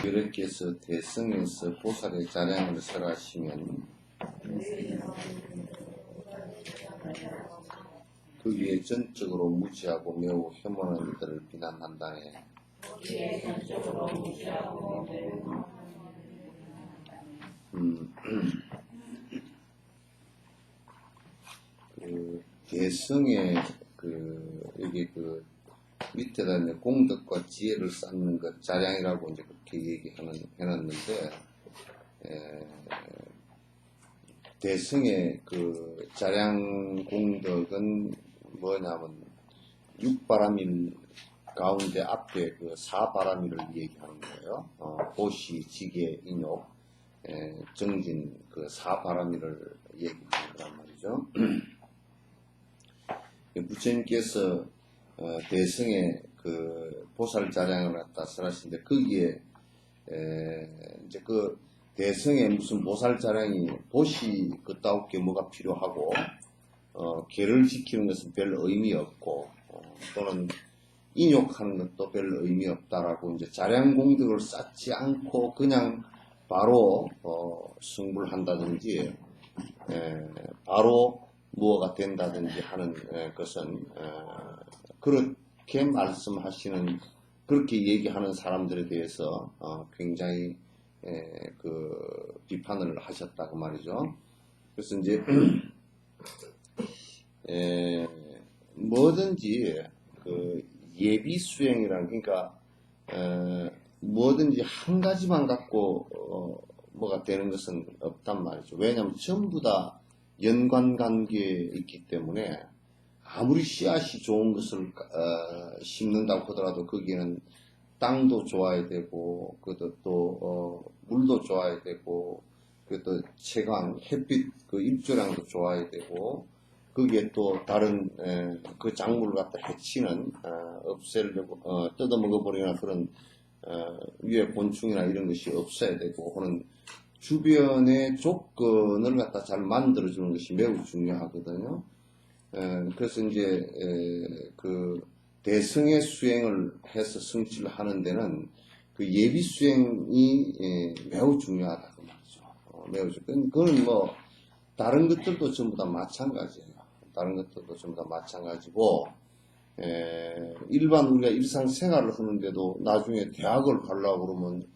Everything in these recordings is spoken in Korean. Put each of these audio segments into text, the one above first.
여러께서 대성에서 보살의 자량을 설하시면 그 위에 전적으로 무지하고 매우 혐오하는 이들을 비난한다네. 그 대성의 여기 밑에다 이제 공덕과 지혜를 쌓는 것 자량이라고 이제 그렇게 해놨는데, 대성의 그 자량 공덕은 뭐냐면 육바라밀 가운데 앞에 그 사바라밀을 얘기하는 거예요. 보시, 지계, 인욕, 정진 그 사바라밀을 얘기하는 거란 말이죠. 부처님께서 대성의 그 보살 자량을 갖다 설하시는데 거기에 이제 그 대성의 무슨 보살 자량이 보시 그따옵게 뭐가 필요하고 계를 지키는 것은 별 의미 없고 또는 인욕하는 것도 별 의미 없다라고 이제 자량 공덕을 쌓지 않고 그냥 바로 승부를 한다든지 바로 무엇가 된다든지 하는 것은 그렇게 말씀하시는 그렇게 얘기하는 사람들에 대해서 굉장히 그 비판을 하셨다고 말이죠. 그래서 이제 뭐든지 그 예비 수행이란 그러니까 뭐든지 한 가지만 갖고 뭐가 되는 것은 없단 말이죠. 왜냐하면 전부 다 연관관계에 있기 때문에 아무리 씨앗이 좋은 것을 심는다고 하더라도 거기에는 땅도 좋아야 되고 또 물도 좋아야 되고 또 채광, 햇빛 그 입조량도 좋아야 되고 거기에 또 다른 그 작물을 갖다 해치는 없애려고 뜯어먹어버리나 그런 위에 곤충이나 이런 것이 없어야 되고 하는 주변의 조건을 갖다 잘 만들어주는 것이 매우 중요하거든요. 그래서 이제 그 대성의 수행을 해서 성취를 하는 데는 그 예비 수행이 매우 중요하다 그 말이죠. 매우 중요하다. 그건 뭐 다른 것들도 전부 다 마찬가지예요. 다른 것들도 전부 다 마찬가지고 일반 우리가 일상생활을 하는데도 나중에 대학을 가려고 그러면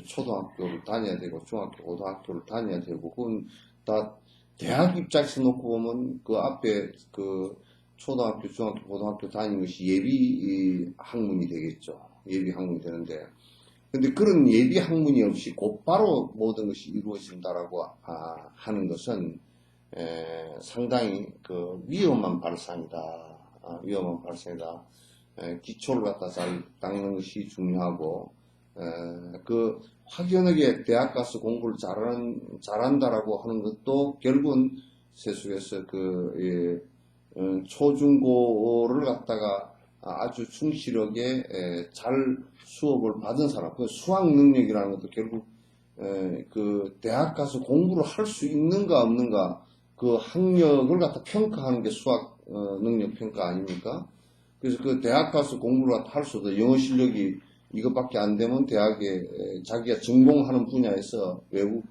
초등학교를 다녀야 되고 중학교, 고등학교를 다녀야 되고 그건 다 대학 입장에서 놓고 보면 그 앞에 그 초등학교, 중학교, 고등학교 다니는 것이 예비 학문이 되겠죠. 예비 학문이 되는데 근데 그런 예비 학문이 없이 곧바로 모든 것이 이루어진다라고 하는 것은 상당히 그 위험한 발상이다. 위험한 발상이다. 기초를 갖다 잘 닦는 것이 중요하고 그 확연하게 대학 가서 공부를 잘한다라고 하는 것도 결국은 세속에서 그 초중고를 갖다가 아주 충실하게 잘 수업을 받은 사람, 그 수학 능력이라는 것도 결국 그 대학 가서 공부를 할 수 있는가 없는가 그 학력을 갖다 평가하는 게 수학 능력 평가 아닙니까? 그래서 그 대학 가서 공부를 할 수도 영어 실력이 이것밖에 안 되면 대학에 자기가 전공하는 분야에서 외국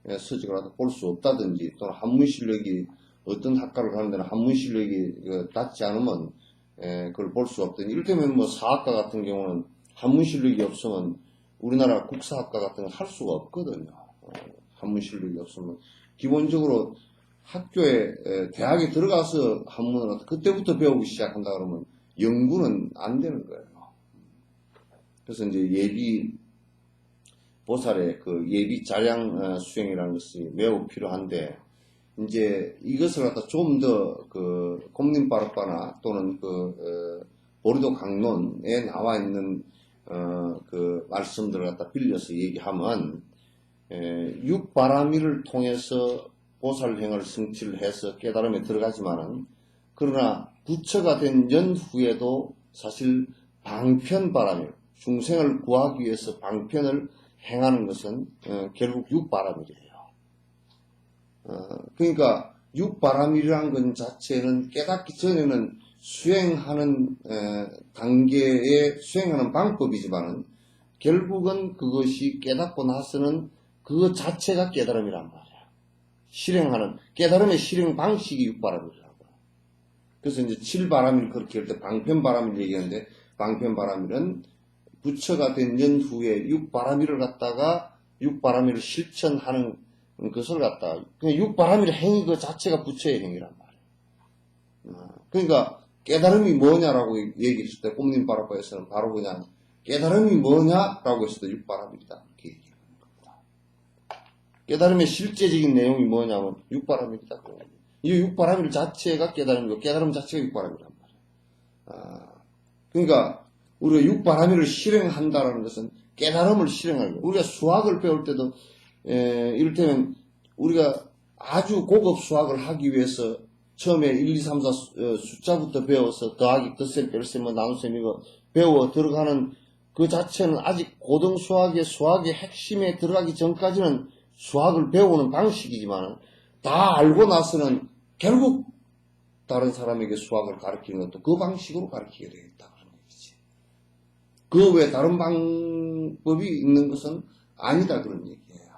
서적을 볼 수 없다든지 또는 한문 실력이 어떤 학과를 가는 데는 한문 실력이 닿지 않으면 그걸 볼 수 없더니 이를테면 뭐 사학과 같은 경우는 한문 실력이 없으면 우리나라 국사학과 같은 건 할 수가 없거든요. 한문 실력이 없으면 기본적으로 학교에 대학에 들어가서 한문을 그때부터 배우기 시작한다 그러면 연구는 안 되는 거예요. 그래서 이제 예비 보살의 그 예비 자량 수행이라는 것이 매우 필요한데 이제 이것을 갖다 좀 더 그 곰림바르바나 또는 그 보리도 강론에 나와 있는 그 말씀들을 갖다 빌려서 얘기하면 육바라밀을 통해서 보살행을 성취를 해서 깨달음에 들어가지만은 그러나 부처가 된 연후에도 사실 방편바라밀 중생을 구하기 위해서 방편을 행하는 것은 결국 육바라밀이에요. 그러니까 육바라밀이라는 것 자체는 깨닫기 전에는 수행하는 단계에 수행하는 방법이지만은 결국은 그것이 깨닫고 나서는 그것 자체가 깨달음이란 말이야. 실행하는 깨달음의 실행 방식이 육바람이라고. 그래서 이제 칠바람일 그렇게 할 때 방편바람일 얘기하는데 방편바람일은 부처가 된 연후에 육바람일을 갖다가 육바람일을 실천하는 것을 갖다가 그냥 육바람일 행위 그 자체가 부처의 행위란 말이야. 그러니까 깨달음이 뭐냐라고 얘기했을 때 꼼님바라바에서는 바로 그냥 깨달음이 뭐냐라고 했을 때 육바람이다 이렇게 얘기하는 겁니다. 깨달음의 실제적인 내용이 뭐냐면 육바람이다. 이 육바람일 자체가 깨달음이고 깨달음 자체가 육바람이란 말이야. 그러니까 우리가 육바람일을 실행한다라는 것은 깨달음을 실행하는 거예요. 우리가 수학을 배울 때도 이를테면 우리가 아주 고급 수학을 하기 위해서 처음에 1, 2, 3, 4 숫자부터 배워서 더하기, 덧셈, 뺄셈, 나눗셈 이거 배워 들어가는 그 자체는 아직 고등수학의 수학의 핵심에 들어가기 전까지는 수학을 배우는 방식이지만 다 알고 나서는 결국 다른 사람에게 수학을 가르치는 것도 그 방식으로 가르치게 되겠다 그런 얘기지. 그 외에 다른 방법이 있는 것은 아니다 그런 얘기예요.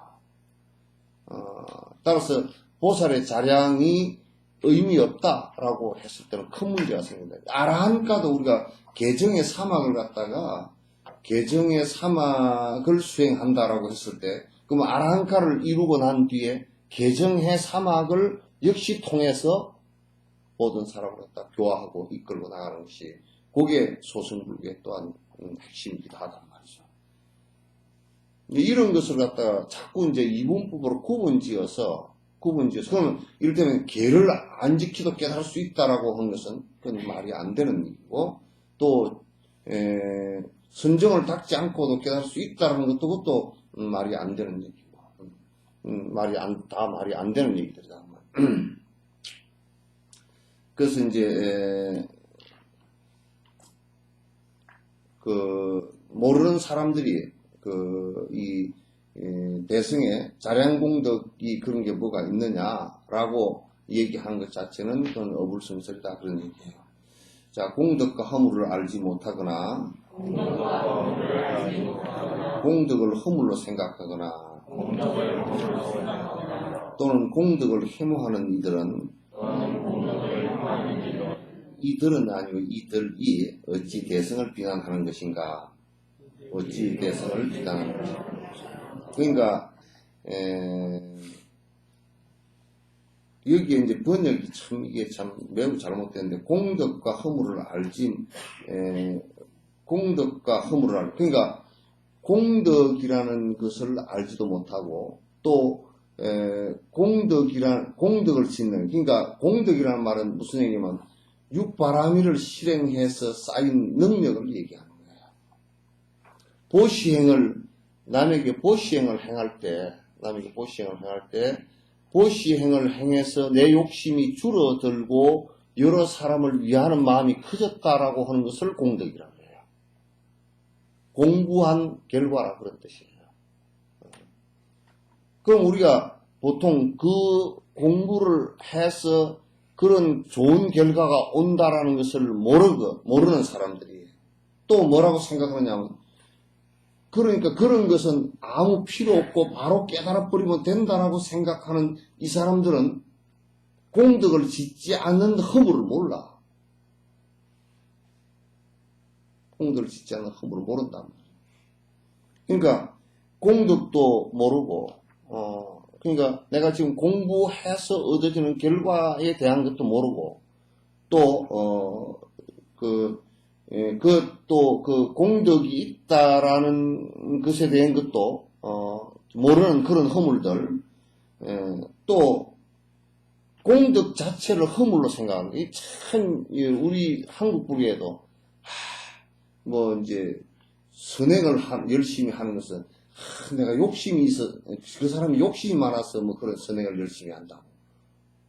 따라서 보살의 자량이 의미 없다라고 했을 때는 큰 문제가 생긴다. 아라한가도 우리가 개정의 사막을 갖다가 개정의 사막을 수행한다라고 했을 때 그럼 아라한가를 이루고 난 뒤에 개정의 사막을 역시 통해서 모든 사람을 갖다 교화하고 이끌고 나가는 것이 그게 소승불교의 또한 핵심이기도 하단 말이죠. 이런 것을 갖다가 자꾸 이제 이분법으로 구분지어서 그러면 이를테면 계를 안 지키도 깨달을 수 있다라고 하는 것은 그건 말이 안 되는 얘기고 또 선정을 닦지 않고도 깨달을 수 있다라는 것도 그것도 말이 안 되는 얘기고 다 말이 안 되는 얘기들이다. 그래서 이제 모르는 사람들이 이 대승의 자량공덕이 그런 게 뭐가 있느냐라고 얘기하는 것 자체는 그건 어불성설이다 그런 얘기예요. 자, 공덕과 허물을 알지 못하거나 공덕을 허물로 생각하거나 또는 공덕을 혐오하는 이들은 아니고 이들이 어찌 대승을 비난하는 것인가? 어찌 대승을 비난하는 것인가? 그러니까 여기에 이제 번역이 이게 참 매우 잘못됐는데 공덕과 허물을 알지 공덕과 허물을 알 그러니까 공덕이라는 것을 알지도 못하고 또 공덕을 짓는 그러니까 공덕이라는 말은 무슨 얘기냐면 육바라밀을 실행해서 쌓인 능력을 얘기하는 거예요. 남에게 보시행을 행할 때 보시행을 행해서 내 욕심이 줄어들고 여러 사람을 위하는 마음이 커졌다라고 하는 것을 공덕이라고 해요. 공부한 결과라 그런 뜻이에요. 그럼 우리가 보통 그 공부를 해서 그런 좋은 결과가 온다라는 것을 모르는 사람들이 또 뭐라고 생각하냐면 그러니까 그런 것은 아무 필요 없고 바로 깨달아버리면 된다라고 생각하는 이 사람들은 공덕을 짓지 않는 허물을 몰라. 공덕을 짓지 않는 허물을 모른단 말이야. 그러니까 공덕도 모르고 그러니까 내가 지금 공부해서 얻어지는 결과에 대한 것도 모르고 또 그 공덕이 있다라는 것에 대한 것도 모르는 그런 허물들 또 공덕 자체를 허물로 생각하는 이 참 우리 한국 불교에도 뭐 이제 선행을 열심히 하는 것은 내가 욕심이 있어 그 사람이 욕심이 많아서 뭐 그런 선행을 열심히 한다고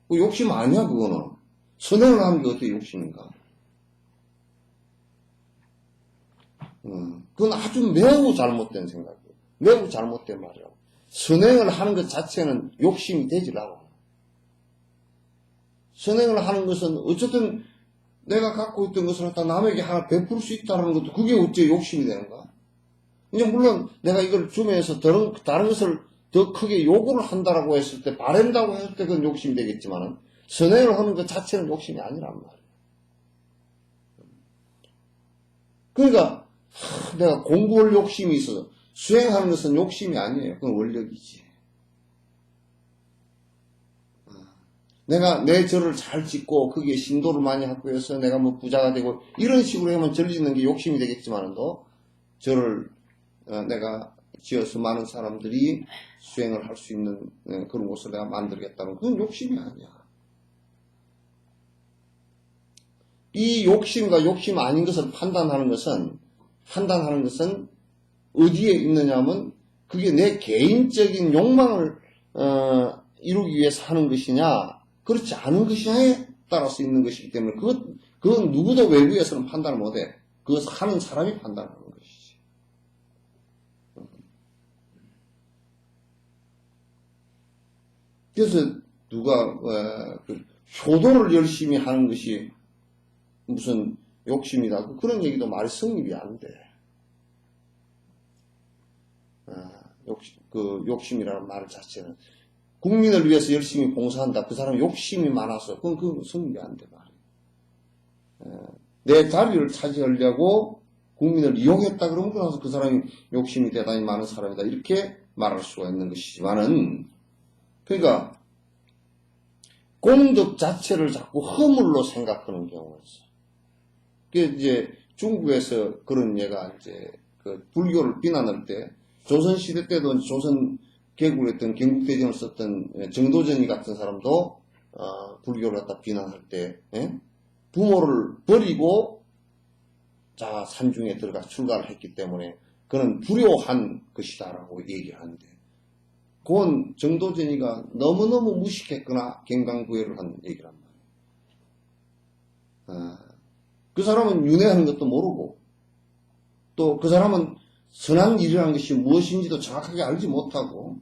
그 욕심 아니야 그거는 선행을 하는 게 어떻게 욕심인가 그건 아주 매우 잘못된 생각이에요. 매우 잘못된 말이에요. 선행을 하는 것 자체는 욕심이 되질 않아. 선행을 하는 것은 어쨌든 내가 갖고 있던 것을 갖다 남에게 하나 베풀 수 있다는 것도 그게 어째 욕심이 되는가? 이제 물론 내가 이걸 주면서 다른 것을 더 크게 요구를 한다라고 했을 때, 바란다고 했을 때 그건 욕심이 되겠지만은, 선행을 하는 것 자체는 욕심이 아니란 말이에요. 그러니까, 내가 공부할 욕심이 있어서, 수행하는 것은 욕심이 아니에요. 그건 원력이지. 내가 내 절을 잘 짓고, 거기에 신도를 많이 확보해서 내가 뭐 부자가 되고, 이런 식으로 하면 절 짓는 게 욕심이 되겠지만도, 절을 내가 지어서 많은 사람들이 수행을 할 수 있는 그런 곳을 내가 만들겠다는 그건 욕심이 아니야. 이 욕심과 욕심 아닌 것을 판단하는 것은 어디에 있느냐면 그게 내 개인적인 욕망을 이루기 위해서 하는 것이냐 그렇지 않은 것이냐에 따라서 있는 것이기 때문에 그건 누구도 외부에서는 판단을 못해. 그것을 하는 사람이 판단하는 것이지. 그래서 누가 효도를 열심히 하는 것이 무슨 욕심이다. 그런 얘기도 말이 성립이 안 돼. 욕심이라는 말 자체는 국민을 위해서 열심히 봉사한다. 그 사람 욕심이 많아서 그건 성립이 안 돼. 내 자리를 차지하려고 국민을 이용했다 그러면 그 사람이 욕심이 대단히 많은 사람이다. 이렇게 말할 수가 있는 것이지만은 그러니까 공덕 자체를 자꾸 허물로 생각하는 경우가 있어. 그게 이제 중국에서 그런 예가 이제 그 불교를 비난할 때 조선시대 때도 조선 개국을 했던 경국대전을 썼던 정도전이 같은 사람도 불교를 갖다 비난할 때 부모를 버리고 자 산중에 들어가 출가를 했기 때문에 그는 불효한 것이다라고 얘기를 하는데 그건 정도전이가 너무너무 무식했거나 갱강부회를 한 얘기란 말이에요. 그 사람은 윤회하는 것도 모르고 또 그 사람은 선한 일이라는 것이 무엇인지도 정확하게 알지 못하고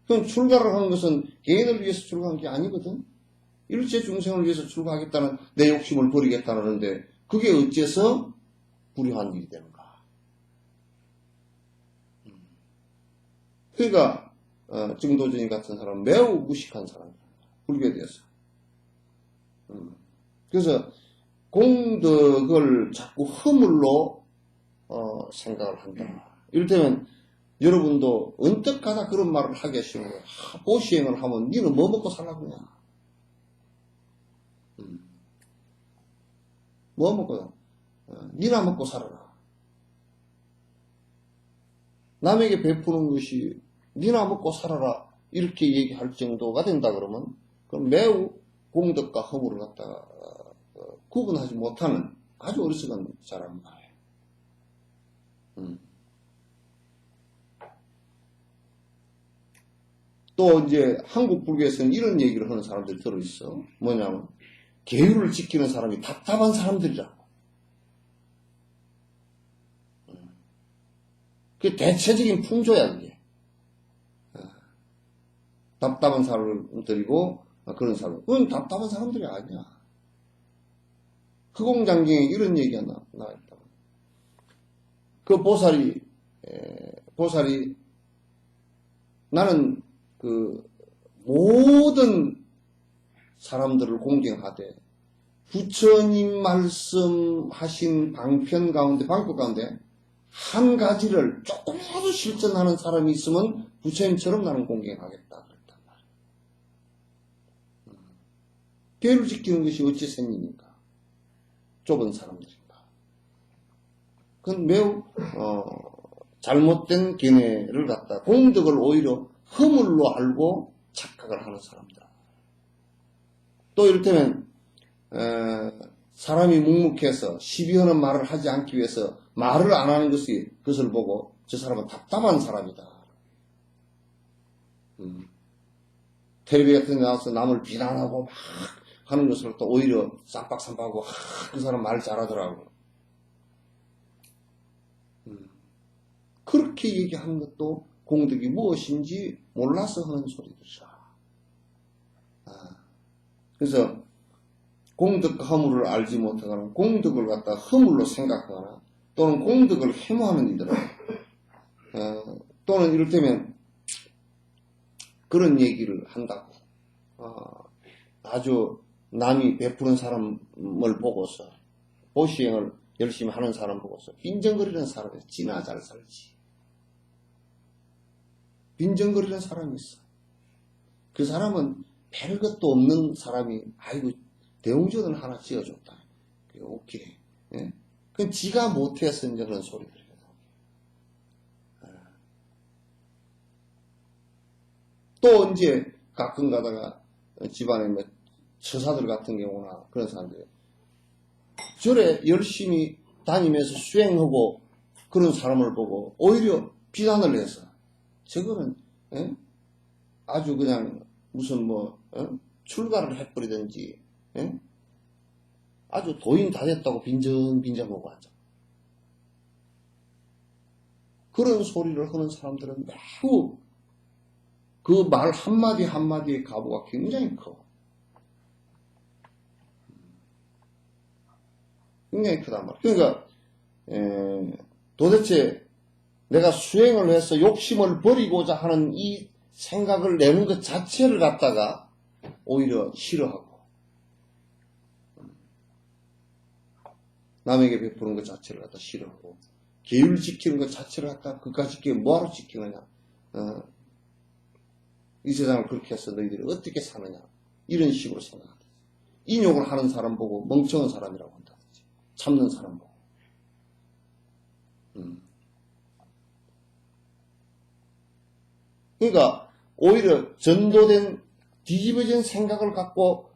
그럼 출가를 하는 것은 개인을 위해서 출가한 게 아니거든. 일체 중생을 위해서 출가하겠다는 내 욕심을 버리겠다는데 그게 어째서 불효한 일이 되는가. 그러니까 정도전이 같은 사람은 매우 무식한 사람이에요. 불교에 대해서. 그래서 공덕을 자꾸 허물로 생각을 한다. 이를테면 여러분도 언뜻 가다 그런 말을 하게 하시는 거예요. 보시행을 하면 니는 뭐 먹고 살라고 그냐. 뭐 먹고 니나 먹고 살아라. 남에게 베푸는 것이 니나 먹고 살아라 이렇게 얘기할 정도가 된다 그러면 그럼 매우 공덕과 허물을 갖다가 구분하지 못하는 아주 어리석은 사람 말이에요. 또 이제 한국 불교에서는 이런 얘기를 하는 사람들이 들어있어. 뭐냐면 계율을 지키는 사람이 답답한 사람들이라고. 그게 대체적인 풍조야 그게. 답답한 사람들이고 그런 사람. 그건 답답한 사람들이 아니야. 허공장경에 이런 얘기가 나와있다. 그 보살이 나는 그 모든 사람들을 공경하되 부처님 말씀하신 방법 가운데 한 가지를 조금이라도 실천하는 사람이 있으면 부처님처럼 나는 공경하겠다 그랬단 말이야. 계율을 지키는 것이 어찌 생깁니까? 좁은 사람들인가. 그건 매우 잘못된 견해를 갖다 공덕을 오히려 허물로 알고 착각을 하는 사람들. 또 이를테면 사람이 묵묵해서 시비하는 말을 하지 않기 위해서 말을 안 하는 것을 보고 저 사람은 답답한 사람이다. 텔레비 같은 데 나와서 남을 비난하고 막 하는 것을 또 오히려 쌈박쌈박하고 그 사람 말 잘하더라고. 그렇게 얘기하는 것도 공덕이 무엇인지 몰라서 하는 소리들이라. 그래서 공덕과 허물을 알지 못하거나 공덕을 갖다 허물로 생각하거나 또는 공덕을 혐오하는 이들은 또는 이를테면 그런 얘기를 한다고 아주 남이 베푸는 사람을 보고서 보시행을 열심히 하는 사람 보고서 빈정거리는 사람이 지나 잘 살지. 빈정거리는 사람이 있어. 그 사람은 별것도 없는 사람이 아이고 대웅전을 하나 지어줬다. 그게 오케이. 예? 그건 지가 못해서 이제 그런 소리들이거든. 또 언제 가끔 가다가 집안에 뭐 처사들 같은 경우나 그런 사람들이 절에 열심히 다니면서 수행하고 그런 사람을 보고 오히려 비난을 해서 저거는 아주 그냥 무슨 뭐 출가를 해버리든지 아주 도인 다 됐다고 빈정하고 앉아. 그런 소리를 하는 사람들은 매우 그 말 한마디 한마디의 가부가 굉장히 커. 굉장히 크단 말이야. 그러니까 도대체 내가 수행을 해서 욕심을 버리고자 하는 이 생각을 내는 것 자체를 갖다가 오히려 싫어하고 남에게 베푸는 것 자체를 갖다 싫어하고 계율 지키는 것 자체를 갖다 그까짓 게 뭐하러 지키느냐. 이 세상을 그렇게 해서 너희들이 어떻게 사느냐. 이런 식으로 생각한다. 인욕을 하는 사람 보고 멍청한 사람이라고 한다든지 참는 사람 보고 그러니까 오히려 전도된 뒤집어진 생각을 갖고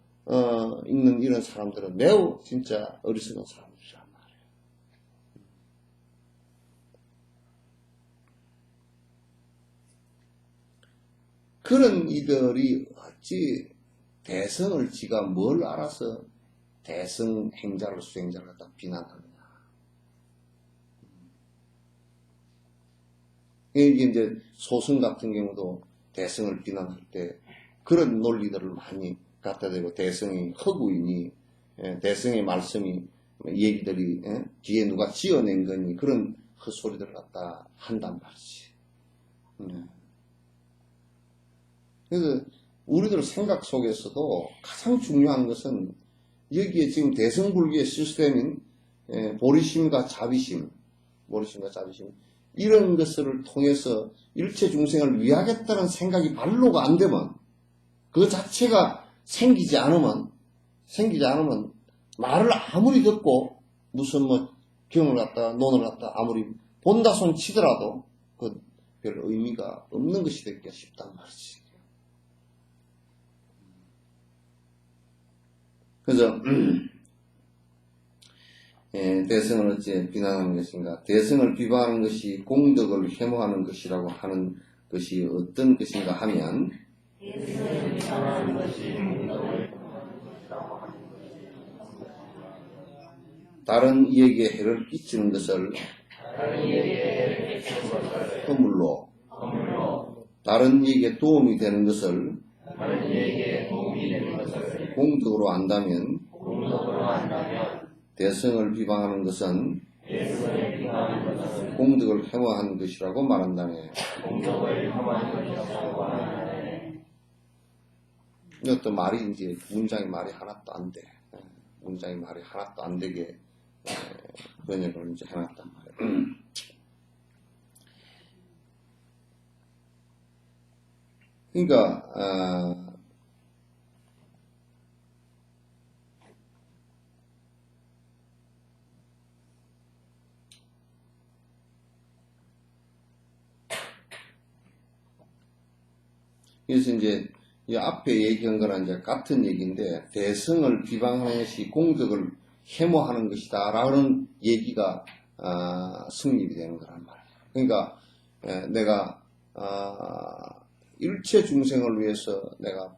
있는 이런 사람들은 매우 진짜 어리석은 사람들이란 말이에요. 그런 이들이 어찌 대성을 지가 뭘 알아서 대성 행자를 수행자를 갖다 비난하느냐. 이게 이제 소승 같은 경우도 대성을 비난할 때 그런 논리들을 많이 갖다 대고 대성이 허구이니 대성의 말씀이 얘기들이 뒤에 누가 지어낸 거니 그런 헛소리들을 갖다 한단 말이지. 그래서 우리들 생각 속에서도 가장 중요한 것은 여기에 지금 대성불교의 시스템인 보리심과 자비심 이런 것을 통해서 일체 중생을 위하겠다는 생각이 발로가 안 되면 그 자체가 생기지 않으면 말을 아무리 듣고 무슨 뭐 경을 갖다 논을 갖다 아무리 본다 손 치더라도 그 별 의미가 없는 것이 되기가 쉽단 말이지. 그래서 대성을 어찌 비난하는 것인가? 대성을 비방하는 것이 공덕을 혐오하는 것이라고 하는 것이 어떤 것인가 하면 다른 이에게 해를 끼치는 것을 허물로 다른 이에게 도움이 되는 것을 공덕으로 안다면 대성을 비방하는 것은 공덕을 혐오하는 것이라고 말한다네. 이것도 말이 이제 문장이 말이 하나도 안 돼. 문장이 말이 하나도 안 되게 번역을 이제 해놨단 말이에요. 그러니까 그래서 이제 이 앞에 얘기한 거랑 이제 같은 얘기인데 대성을 비방하는 것이 공덕을 혐오하는 것이다 라는 얘기가 성립이 되는 거란 말이에요. 그러니까 내가 일체 중생을 위해서 내가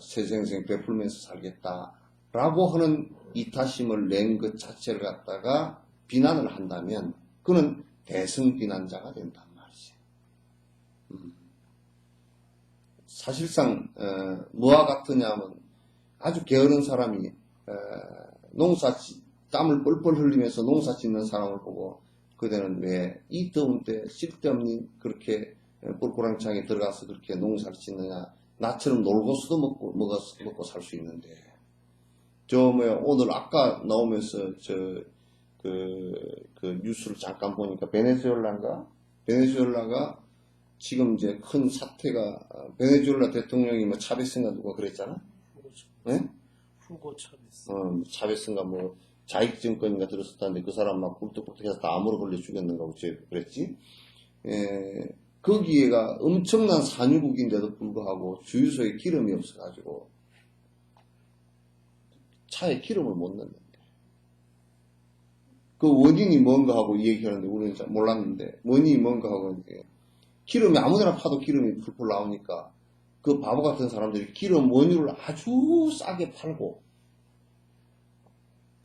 세생생 베풀면서 살겠다라고 하는 이타심을 낸 것 자체를 갖다가 비난을 한다면 그는 대성 비난자가 된단 말이지. 사실상 뭐와 같으냐면 아주 게으른 사람이 농사 땀을 뻘뻘 흘리면서 농사 짓는 사람을 보고 그대는 왜 이 더운 때 쓸데없는 그렇게 꿀꿀한창에 들어가서 그렇게 농사를 짓느냐. 나처럼 놀고서도 먹고 살 수 있는데. 오늘 아까 나오면서 그 뉴스를 잠깐 보니까 베네수엘라가 지금 이제 큰 사태가, 베네수엘라 대통령이 뭐 차베스인가 누가 그랬잖아? 후고 차베스. 차베스인가 뭐 자익 정권인가 들었었다는데 그 사람 막 꿀떡꿀떡해서 다 암으로 걸려 죽였는가 그랬지? 거기에가 엄청난 산유국인데도 불구하고 주유소에 기름이 없어가지고 차에 기름을 못 넣는데 그 원인이 뭔가 하고 얘기하는데 우리는 잘 몰랐는데 원인이 뭔가 하고 기름이 아무데나 파도 기름이 풀풀 나오니까 그 바보 같은 사람들이 기름 원유를 아주 싸게 팔고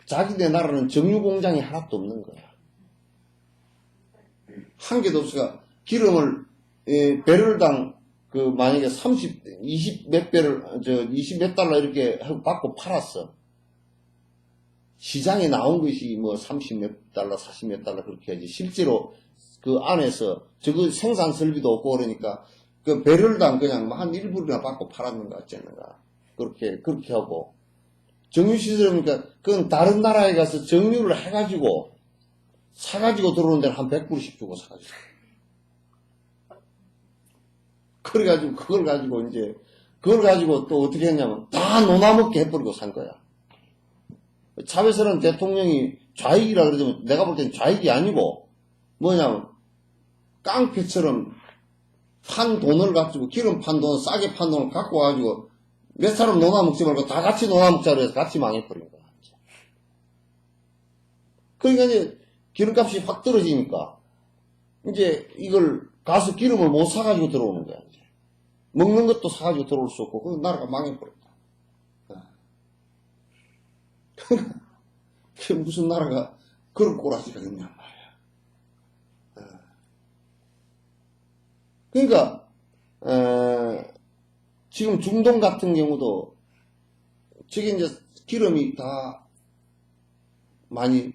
자기네 나라는 정유 공장이 하나도 없는 거야. 한 개도 없으니까 기름을 배럴당 만약에 20 몇 배럴 20 몇 달러 이렇게 받고 팔았어. 시장에 나온 것이 뭐 30 몇 달러, 40 몇 달러 그렇게 하지. 실제로 그 안에서 저거 생산 설비도 없고 그러니까 그 배럴당 그냥 한 1불이나 받고 팔았는 거 같잖아. 그렇게 하고. 정유시설이니까 그건 다른 나라에 가서 정유를 해가지고 사가지고 들어오는 데는 한 100불씩 주고 사가지고. 그래가지고 그걸 가지고 또 어떻게 했냐면 다 논아먹게 해버리고 산 거야. 차베스라는 대통령이 좌익이라 그러지만 내가 볼 땐 좌익이 아니고 뭐냐면 깡패처럼 판 돈을 가지고 기름 판 돈 싸게 판 돈을 갖고 와가지고 몇 사람 논아먹지 말고 다 같이 논아먹자고 해서 같이 망해버린 거야. 그러니까 이제 기름값이 확 떨어지니까 이제 이걸 가서 기름을 못 사가지고 들어오는 거야. 이제. 먹는 것도 사가지고 들어올 수 없고 그 나라가 망해버렸다. 그게 무슨 나라가 그런 꼬라지가 있냔 말이야. 그러니까 지금 중동 같은 경우도 저게 이제 기름이 다 많이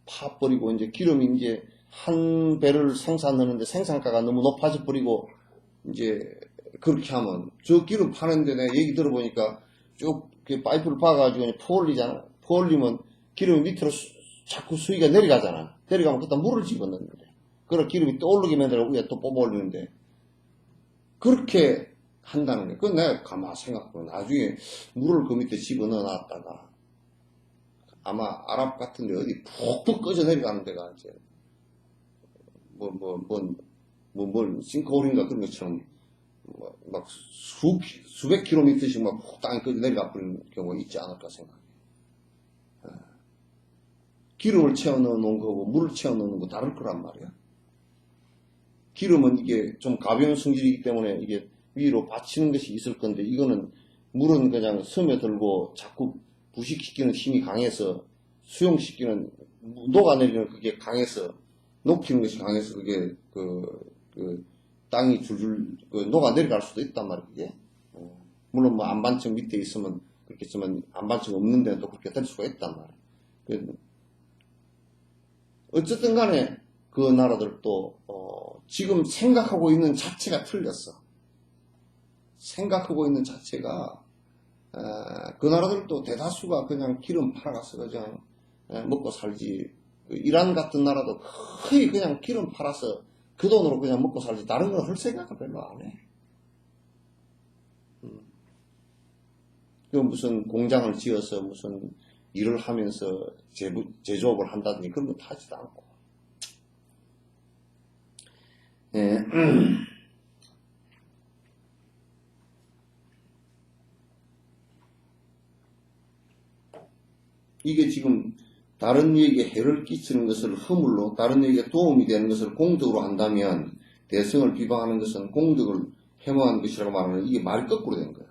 파버리고 이제 기름이 이제 한 배를 생산하는데 생산가가 너무 높아져 버리고 이제 그렇게 하면 저 기름 파는데 내가 얘기 들어보니까 쭉 파이프를 파가지고 퍼 올리잖아. 퍼 올리면 기름이 밑으로 자꾸 수위가 내려가잖아. 내려가면 그때 물을 집어넣는데 그래 기름이 떠오르게 만들어 위에 또 뽑아 올리는데 그렇게 한다는 거야. 그건 내가 가만 생각해보면 나중에 물을 그 밑에 집어넣어 놨다가 아마 아랍 같은데 어디 푹푹 꺼져 내려가는 데가 이제 뭘 싱크홀인가 그런 것처럼 막 수백 킬로미터씩 막 푹 땅에 꺼져 내려가 버리는 경우가 있지 않을까 생각해. 기름을 채워 넣어 놓은 거고 물을 채워 넣는 거 다를 거란 말이야. 기름은 이게 좀 가벼운 성질이기 때문에 이게 위로 받치는 것이 있을 건데 이거는 물은 그냥 스며들고 자꾸 부식시키는 힘이 강해서 수용시키는 녹아내리는 그게 강해서 녹히는 것이 강해서 그게 땅이 줄줄 녹아내려갈 수도 있단 말이야. 그게. 물론 뭐 안반층 밑에 있으면 그렇겠지만 안반층 없는 데는 또 그렇게 될 수가 있단 말이야. 어쨌든 간에 그 나라들도 지금 생각하고 있는 자체가 틀렸어. 생각하고 있는 자체가 그 나라들도 대다수가 그냥 기름 팔아가서 그냥 먹고 살지. 이란 같은 나라도 거의 그냥 기름 팔아서 그 돈으로 그냥 먹고 살지. 다른 건 할 생각을 별로 안 해. 그 무슨 공장을 지어서 무슨 일을 하면서 제조업을 한다든지 그런 거 타지도 않고. 예. 이게 지금 다른 이에게 해를 끼치는 것을 허물로 다른 이에게 도움이 되는 것을 공덕으로 한다면 대승을 비방하는 것은 공덕을 해모한 것이라고 말하는 이게 말이 거꾸로 된 거야.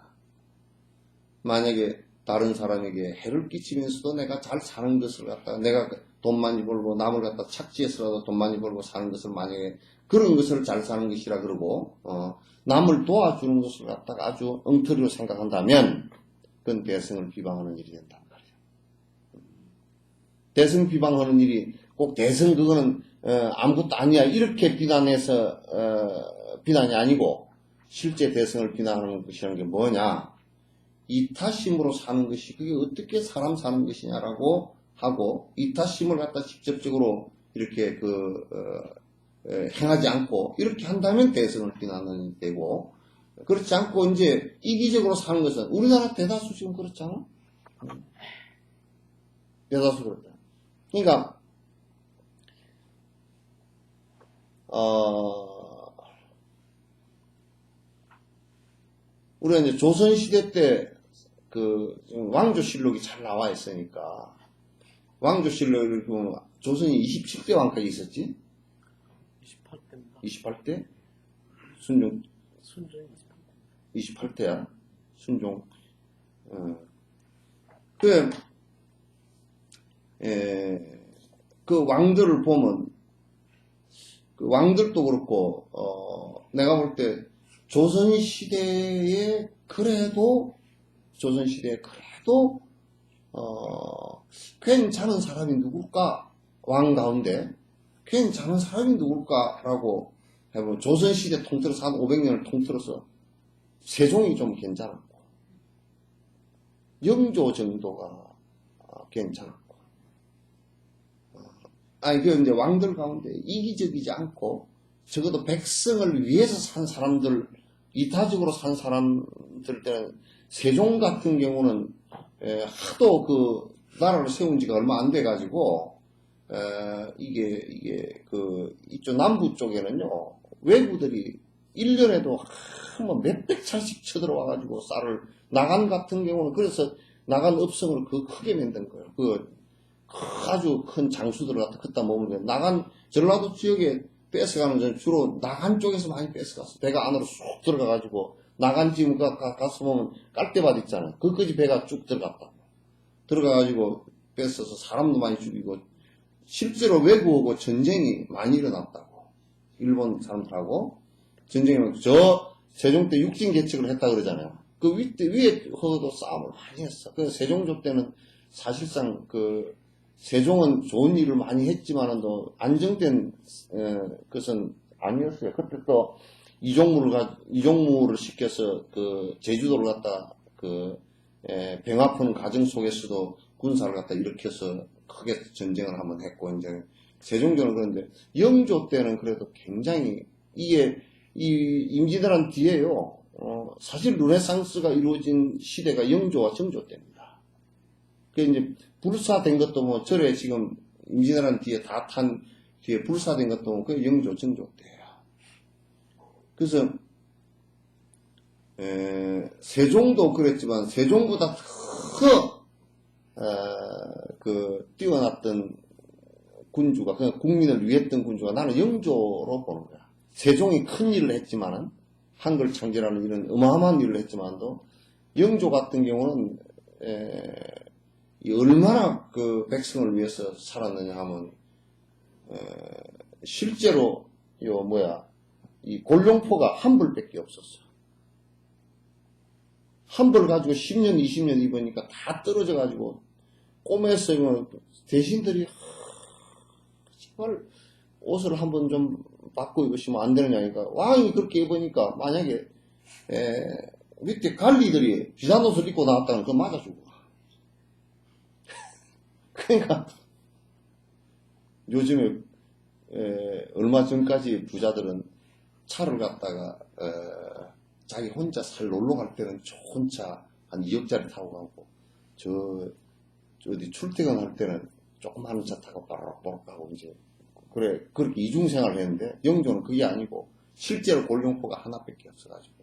만약에 다른 사람에게 해를 끼치면서도 내가 잘 사는 것을 갖다가 내가 돈 많이 벌고 남을 갖다 착지해서라도 돈 많이 벌고 사는 것을 만약에 그런 것을 잘 사는 것이라 그러고 남을 도와주는 것을 갖다가 아주 엉터리로 생각한다면 그건 대승을 비방하는 일이 된단 말이야. 대승 비방하는 일이 꼭 대승 그거는 아무것도 아니야 이렇게 비난해서 비난이 아니고 실제 대승을 비난하는 것이라는 게 뭐냐 이타심으로 사는 것이 그게 어떻게 사람 사는 것이냐라고 하고 이타심을 갖다 직접적으로 이렇게 행하지 않고 이렇게 한다면 대승을 비난하는 되고 그렇지 않고 이제 이기적으로 사는 것은 우리나라 대다수 지금 그렇잖아. 대다수 그렇잖아. 그러니까 우리가 이제 조선시대 때 왕조실록이 잘 나와 있으니까 왕조실록을 보면 조선이 27대 왕까지 있었지? 28대입니다. 28대? 순종 순종이 28대야. 순종. 그 왕들을 보면 그 왕들도 그렇고 내가 볼 때 조선시대에 그래도 괜찮은 사람이 누굴까? 왕 가운데 괜찮은 사람이 누굴까라고 해보면 조선시대 통틀어서 한 500년을 통틀어서 세종이 좀 괜찮았고 영조 정도가 괜찮았고 그 이제 왕들 가운데 이기적이지 않고 적어도 백성을 위해서 산 사람들 이타적으로 산 사람들 때는 세종 같은 경우는 하도 그 나라를 세운 지가 얼마 안 돼 가지고 이게 이쪽 남부 쪽에는요 외구들이 1년에도 뭐 몇백 차씩 쳐들어와 가지고 쌀을 나간 같은 경우는 그래서 나간 업성을 크게 만든 거예요. 아주 큰 장수들을 갖다 모으면 나간 전라도 지역에 뺏어가는 건 주로 나간 쪽에서 많이 뺏어갔어. 배가 안으로 쑥 들어가가지고 나간 지금 가서 보면 깔대밭 있잖아요. 거기까지 배가 쭉 들어갔다. 들어가가지고 뺏어서 사람도 많이 죽이고 실제로 외국하고 전쟁이 많이 일어났다고. 일본 사람들하고 전쟁이 저 세종 때 육진 개척을 했다 그러잖아요. 그 위에서도 싸움을 많이 했어. 그래서 세종조 때는 사실상 세종은 좋은 일을 많이 했지만은 또 안정된 것은 아니었어요. 그때 또 이종무를 시켜서 제주도를 갖다 병아픈 가정 속에서도 군사를 갖다 일으켜서 크게 전쟁을 한번 했고 이제 세종조는 그런데 영조 때는 그래도 굉장히 이 임진왜란 뒤에요. 사실 르네상스가 이루어진 시대가 영조와 정조 때입니다. 그 이제 불사된 것도 뭐 절에 지금 임진왜란 뒤에 다 탄 뒤에 불사된 것도 그 영조 정조 때예요. 그래서 세종도 그랬지만 세종보다 뛰어났던 군주가 그냥 국민을 위했던 군주가 나는 영조로 보는 거야. 세종이 큰 일을 했지만은 한글 창제라는 이런 어마어마한 일을 했지만도 영조 같은 경우는 얼마나 백성을 위해서 살았느냐 하면 실제로 이 골룡포가 한 벌밖에 없었어. 한 벌 가지고 10년 20년 입으니까 다 떨어져 가지고 꼬매서 대신들이 정말 옷을 한번 좀 바꿔 입으시면 안 되느냐니까 왕이 그렇게 입으니까 만약에 밑에 관리들이 비싼 옷을 입고 나왔다면 그거 맞아주고 그러니까 요즘에 얼마 전까지 부자들은 차를 갖다가 자기 혼자 살 놀러 갈 때는 좋은 차 한 2억짜리 타고 가고 어디 출퇴근할 때는 조그마한 차 타고 빠르륵 가고 이제 그렇게 이중생활을 했는데 영조는 그게 아니고 실제로 골룡포가 하나밖에 없어가지고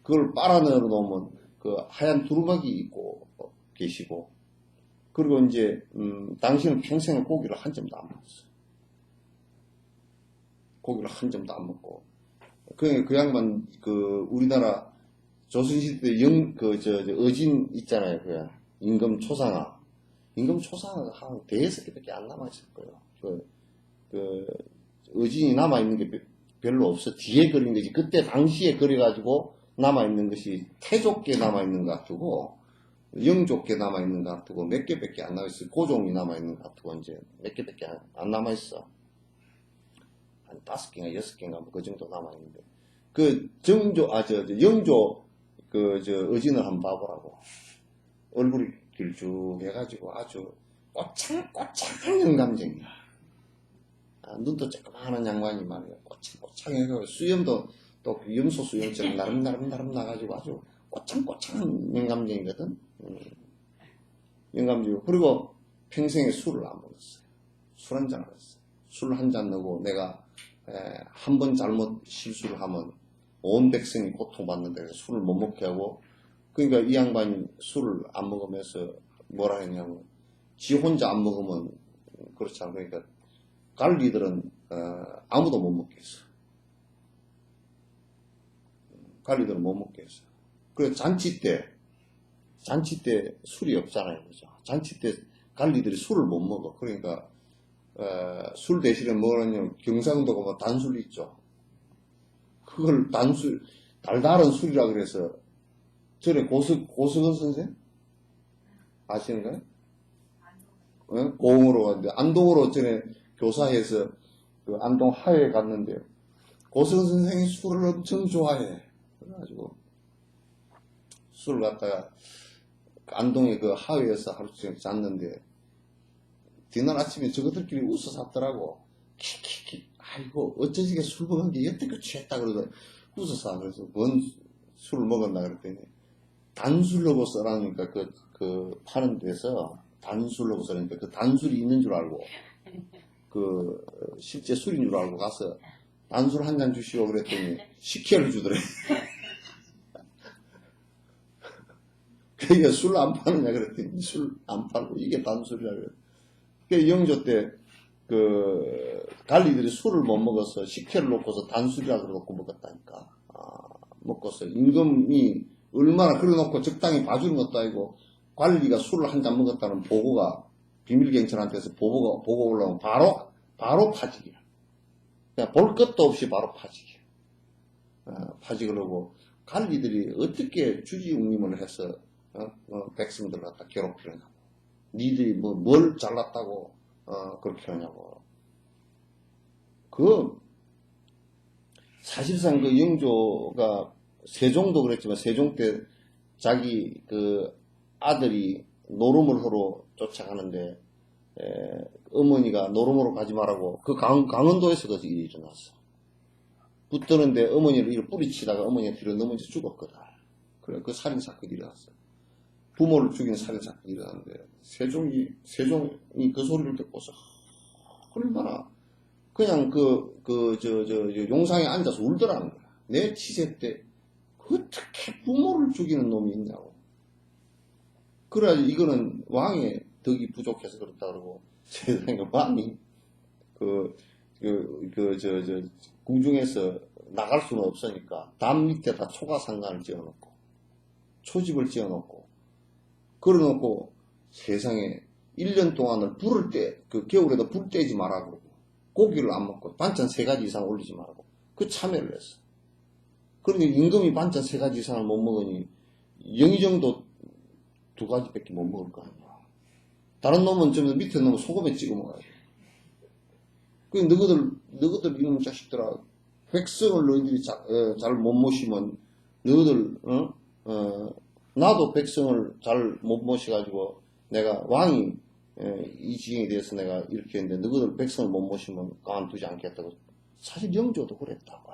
그걸 빨아내려 놓으면 하얀 두루마기 입고 계시고 그리고 이제 당신은 평생을 고기를 한 점도 안 먹었어요. 고기를 한 점도 안 먹고 그 양반 우리나라 조선시대 때 어진 있잖아요. 임금초상화 한 대여섯 개밖에 안 남아있을 거예요. 어진이 남아있는 게 별로 없어. 뒤에 그린 것이 그때 당시에 그려가지고 남아있는 것이 태족계 남아있는 것 같고 영조께 남아있는 것 같고 몇 개밖에 안 남아있어. 고종이 남아있는 것 같고 이제 몇 개밖에 안 남아있어. 한 5개인가 6개인가 뭐 그 정도 남아있는데 그 영조 의진을 한번 봐보라고. 얼굴이 길쭉해가지고 아주 꼬창꼬창한 영감쟁이야. 눈도 조그마한 양반이 말이야. 꼬창꼬창해가지고 수염도 또 염소 수염처럼 나름 나가지고 아주 꼬창꼬창한 영감쟁이거든. 영감쟁이. 그리고 평생에 술을 안 먹었어요. 술 한 잔 안 했어요. 술 한 잔 넣고 내가 한 번 잘못 실수를 하면 온 백성이 고통받는데 술을 못 먹게 하고, 그러니까 이 양반이 술을 안 먹으면서 뭐라 했냐면 지 혼자 안 먹으면 그렇지 않고, 그러니까 관리들은 아무도 못 먹게 했어. 관리들은 못 먹게 했어. 그래서 잔치 때 술이 없잖아요. 그죠? 잔치 때 관리들이 술을 못 먹어. 그러니까 술 대신에 뭐냐면 경상도가 뭐 단술 있죠. 그걸 달달한 술이라 그래서 전에 고석은 선생 아시는가요? 고흥으로 갔는데 안동으로 전에 교사해서 그 안동 하회에 갔는데 고석은 선생이 술을 엄청 좋아해. 그래가지고 술을 갖다가 안동의 그 하회에서 하루 종일 잤는데 뒤날 아침에 저것들끼리 웃어 샀더라고. 킥킥킥. 아이고 어쩌지게 술 먹은 게 여태껏 취했다 그러고 웃어서. 그래서 뭔 술을 먹었나 그랬더니 단술로고 써라니까 그 파는 데서 단술로고 써라니까 그 단술이 있는 줄 알고 그 실제 술인 줄 알고 가서 단술 한 잔 주시오 그랬더니 10개를 주더래. 그러니까 술 안 파느냐 그랬더니 술 안 팔고 이게 단술이라 그래. 그 영조 때 그 관리들이 술을 못 먹어서 식혜를 놓고서 단술이라 그러고 먹었다니까. 먹고서 임금이 얼마나 그래놓고 적당히 봐주는 것도 아니고 관리가 술을 한 잔 먹었다는 보고가 비밀경찰한테서 보고 올라오면 바로 파직이야. 그냥 볼 것도 없이 바로 파직이야. 파직을 하고 관리들이 어떻게 주지웅림을 해서 백성들 갖다 괴롭히느냐고. 니들이 뭘 잘났다고 그렇게 하냐고. 사실상 그 영조가 세종도 그랬지만 세종 때 자기 그 아들이 노름을 하러 쫓아가는데 어머니가 노름으로 가지 말라고 그 강원도에서 그 일이 일어났어. 붙드는데 어머니를 이렇게 뿌리치다가 어머니가 뒤로 넘어져 죽었거든. 그래 그 살인사건이 일어났어. 부모를 죽인 살인사건이 일어났는데 세종이 그 소리를 듣고서 얼마나 그냥 용상에 앉아서 울더라는 거야. 내 치세 때 어떻게 부모를 죽이는 놈이 있냐고. 그래가지고 이거는 왕의 덕이 부족해서 그렇다 그러고 세상에 왕이 궁중에서 나갈 수는 없으니까 담 밑에다 초가상간을 지어놓고 초집을 지어놓고 그래놓고 세상에 1년 동안을 겨울에도 불 떼지 마라 그러고 고기를 안 먹고 반찬 3가지 이상 올리지 말고 그 참여를 했어. 그러니 임금이 반찬 3가지 이상을 못 먹으니 영의정도 2가지밖에 못 먹을 거 아니야. 다른 놈은 좀 밑에 놈은 소금에 찍어 먹어야 돼. 그 너희들 이놈 자식들아, 백성을 너희들이 잘 못 모시면 너희들 나도 백성을 잘 못 모셔가지고 내가 왕이 이 지경에 대해서 내가 이렇게 했는데 너희들 백성을 못 모시면 가만두지 않겠다고. 사실 영조도 그랬다고.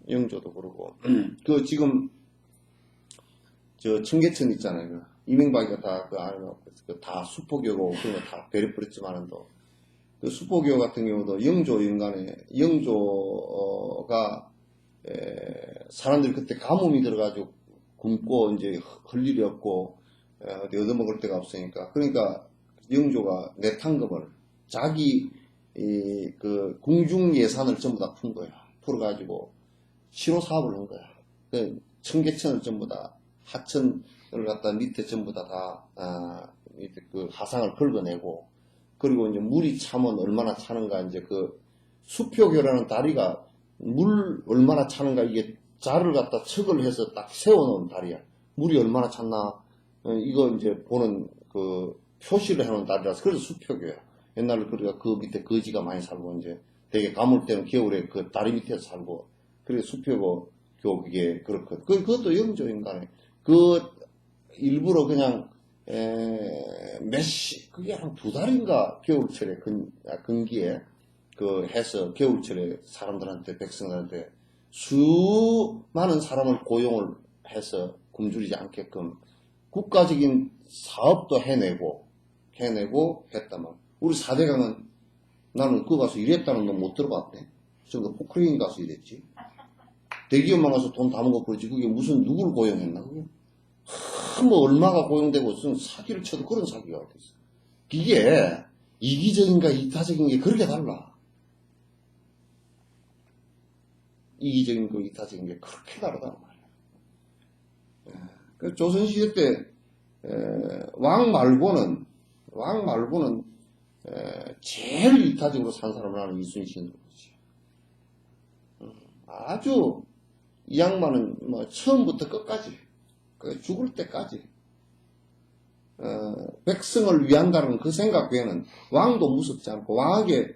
영조도 그러고 그 지금 저 청계천 있잖아요. 이명박이가 다 수포교고 그런 거 다 베려버렸지만도 그 수포교 같은 경우도 영조가 사람들이 그때 가뭄이 들어가지고 굶고 이제 할 일이 없고 어디 얻어먹을 데가 없으니까 그러니까 영조가 내탕금을 자기 그 궁중 예산을 전부 다 푼 거야. 풀어가지고 시로 사업을 한 거야. 그 청계천을 전부 다 하천을 갖다 밑에 전부 다 밑에 그 하상을 긁어내고 그리고 이제 물이 차면 얼마나 차는가 이제 그 수표교라는 다리가 물 얼마나 차는가 이게 자를 갖다 척을 해서 딱 세워놓은 다리야. 물이 얼마나 찼나, 이거 이제 보는 그 표시를 해놓은 딸이라서, 그래서 수표교야. 옛날에 우리가 그 밑에 거지가 많이 살고, 이제 되게 가물 때는 겨울에 그 다리 밑에서 살고, 그래 수표고, 그게 그렇거든. 그것도 영조인간에. 그 일부러 그냥, 그게 한 2달인가 겨울철에, 근기에, 해서 겨울철에 사람들한테, 백성들한테 수많은 사람을 고용을 해서 굶주리지 않게끔 국가적인 사업도 해내고 했다만. 우리 4대강은 나는 그거 가서 일했다는 건 못 들어봤네. 저도 포크레인 가서 일했지. 대기업만 가서 돈 다 먹어버리지. 그게 무슨 누구를 고용했나, 그게? 뭐 얼마가 고용되고 무슨 사기를 쳐도 그런 사기가 어딨어. 이게 이기적인가 이타적인 게 그렇게 달라. 이기적인 거 이타적인 게 그렇게 다르단 말이야. 그 조선시대 때 왕 말고는 제일 이타적으로 산 사람을 하는 이순신으로 보지. 아주 이 양반은 뭐 처음부터 끝까지 죽을 때까지 백성을 위한다는 그 생각 외에는 왕도 무섭지 않고 왕에게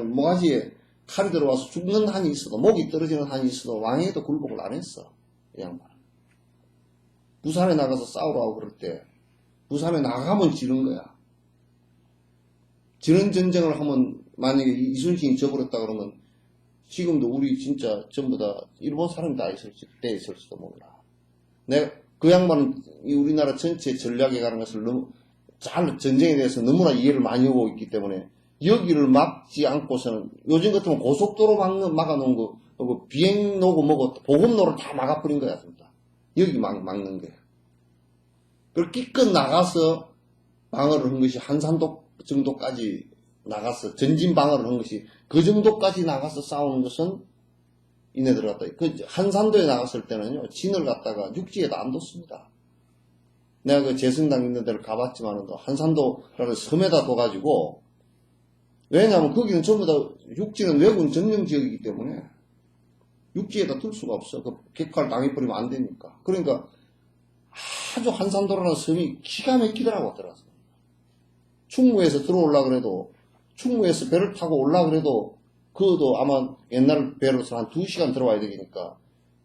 모가지에 칼이 들어와서 죽는 한이 있어도 목이 떨어지는 한이 있어도 왕에게도 굴복을 안 했어. 이 양반은. 부산에 나가서 싸우라고 그럴 때 부산에 나가면 지는 거야. 지는 전쟁을 하면 만약에 이순신이 져버렸다 그러면 지금도 우리 진짜 전부 다 일본 사람이 다 있을지도 몰라. 내가 그 양반은 우리나라 전체 전략에 관한 것을 너무 잘 전쟁에 대해서 너무나 이해를 많이 하고 있기 때문에 여기를 막지 않고서는 요즘 같으면 고속도로 막아놓은 거 비행로고 뭐고 보급로를 다 막아버린 거야. 진짜. 여기 막는 거야. 그걸 기껏 나가서 방어를 한 것이 한산도 정도까지 나가서 전진 방어를 한 것이 그 정도까지 나가서 싸우는 것은 이네들 갖다 한산도에 나갔을 때는요 진을 갖다가 육지에다 안 뒀습니다. 내가 그 재성당 있는 데를 가봤지만은 한산도라는 섬에다 둬가지고 왜냐하면 거기는 전부 다 육지는 외국인 점령 지역이기 때문에 육지에다 둘 수가 없어. 그 객화를 당해버리면 안 되니까. 그러니까 아주 한산도라는 섬이 기가 막히더라고 들어서. 충무에서 들어오려고 그래도 충무에서 배를 타고 올라고 그래도 그것도 아마 옛날 배로서 한 2시간 들어와야 되니까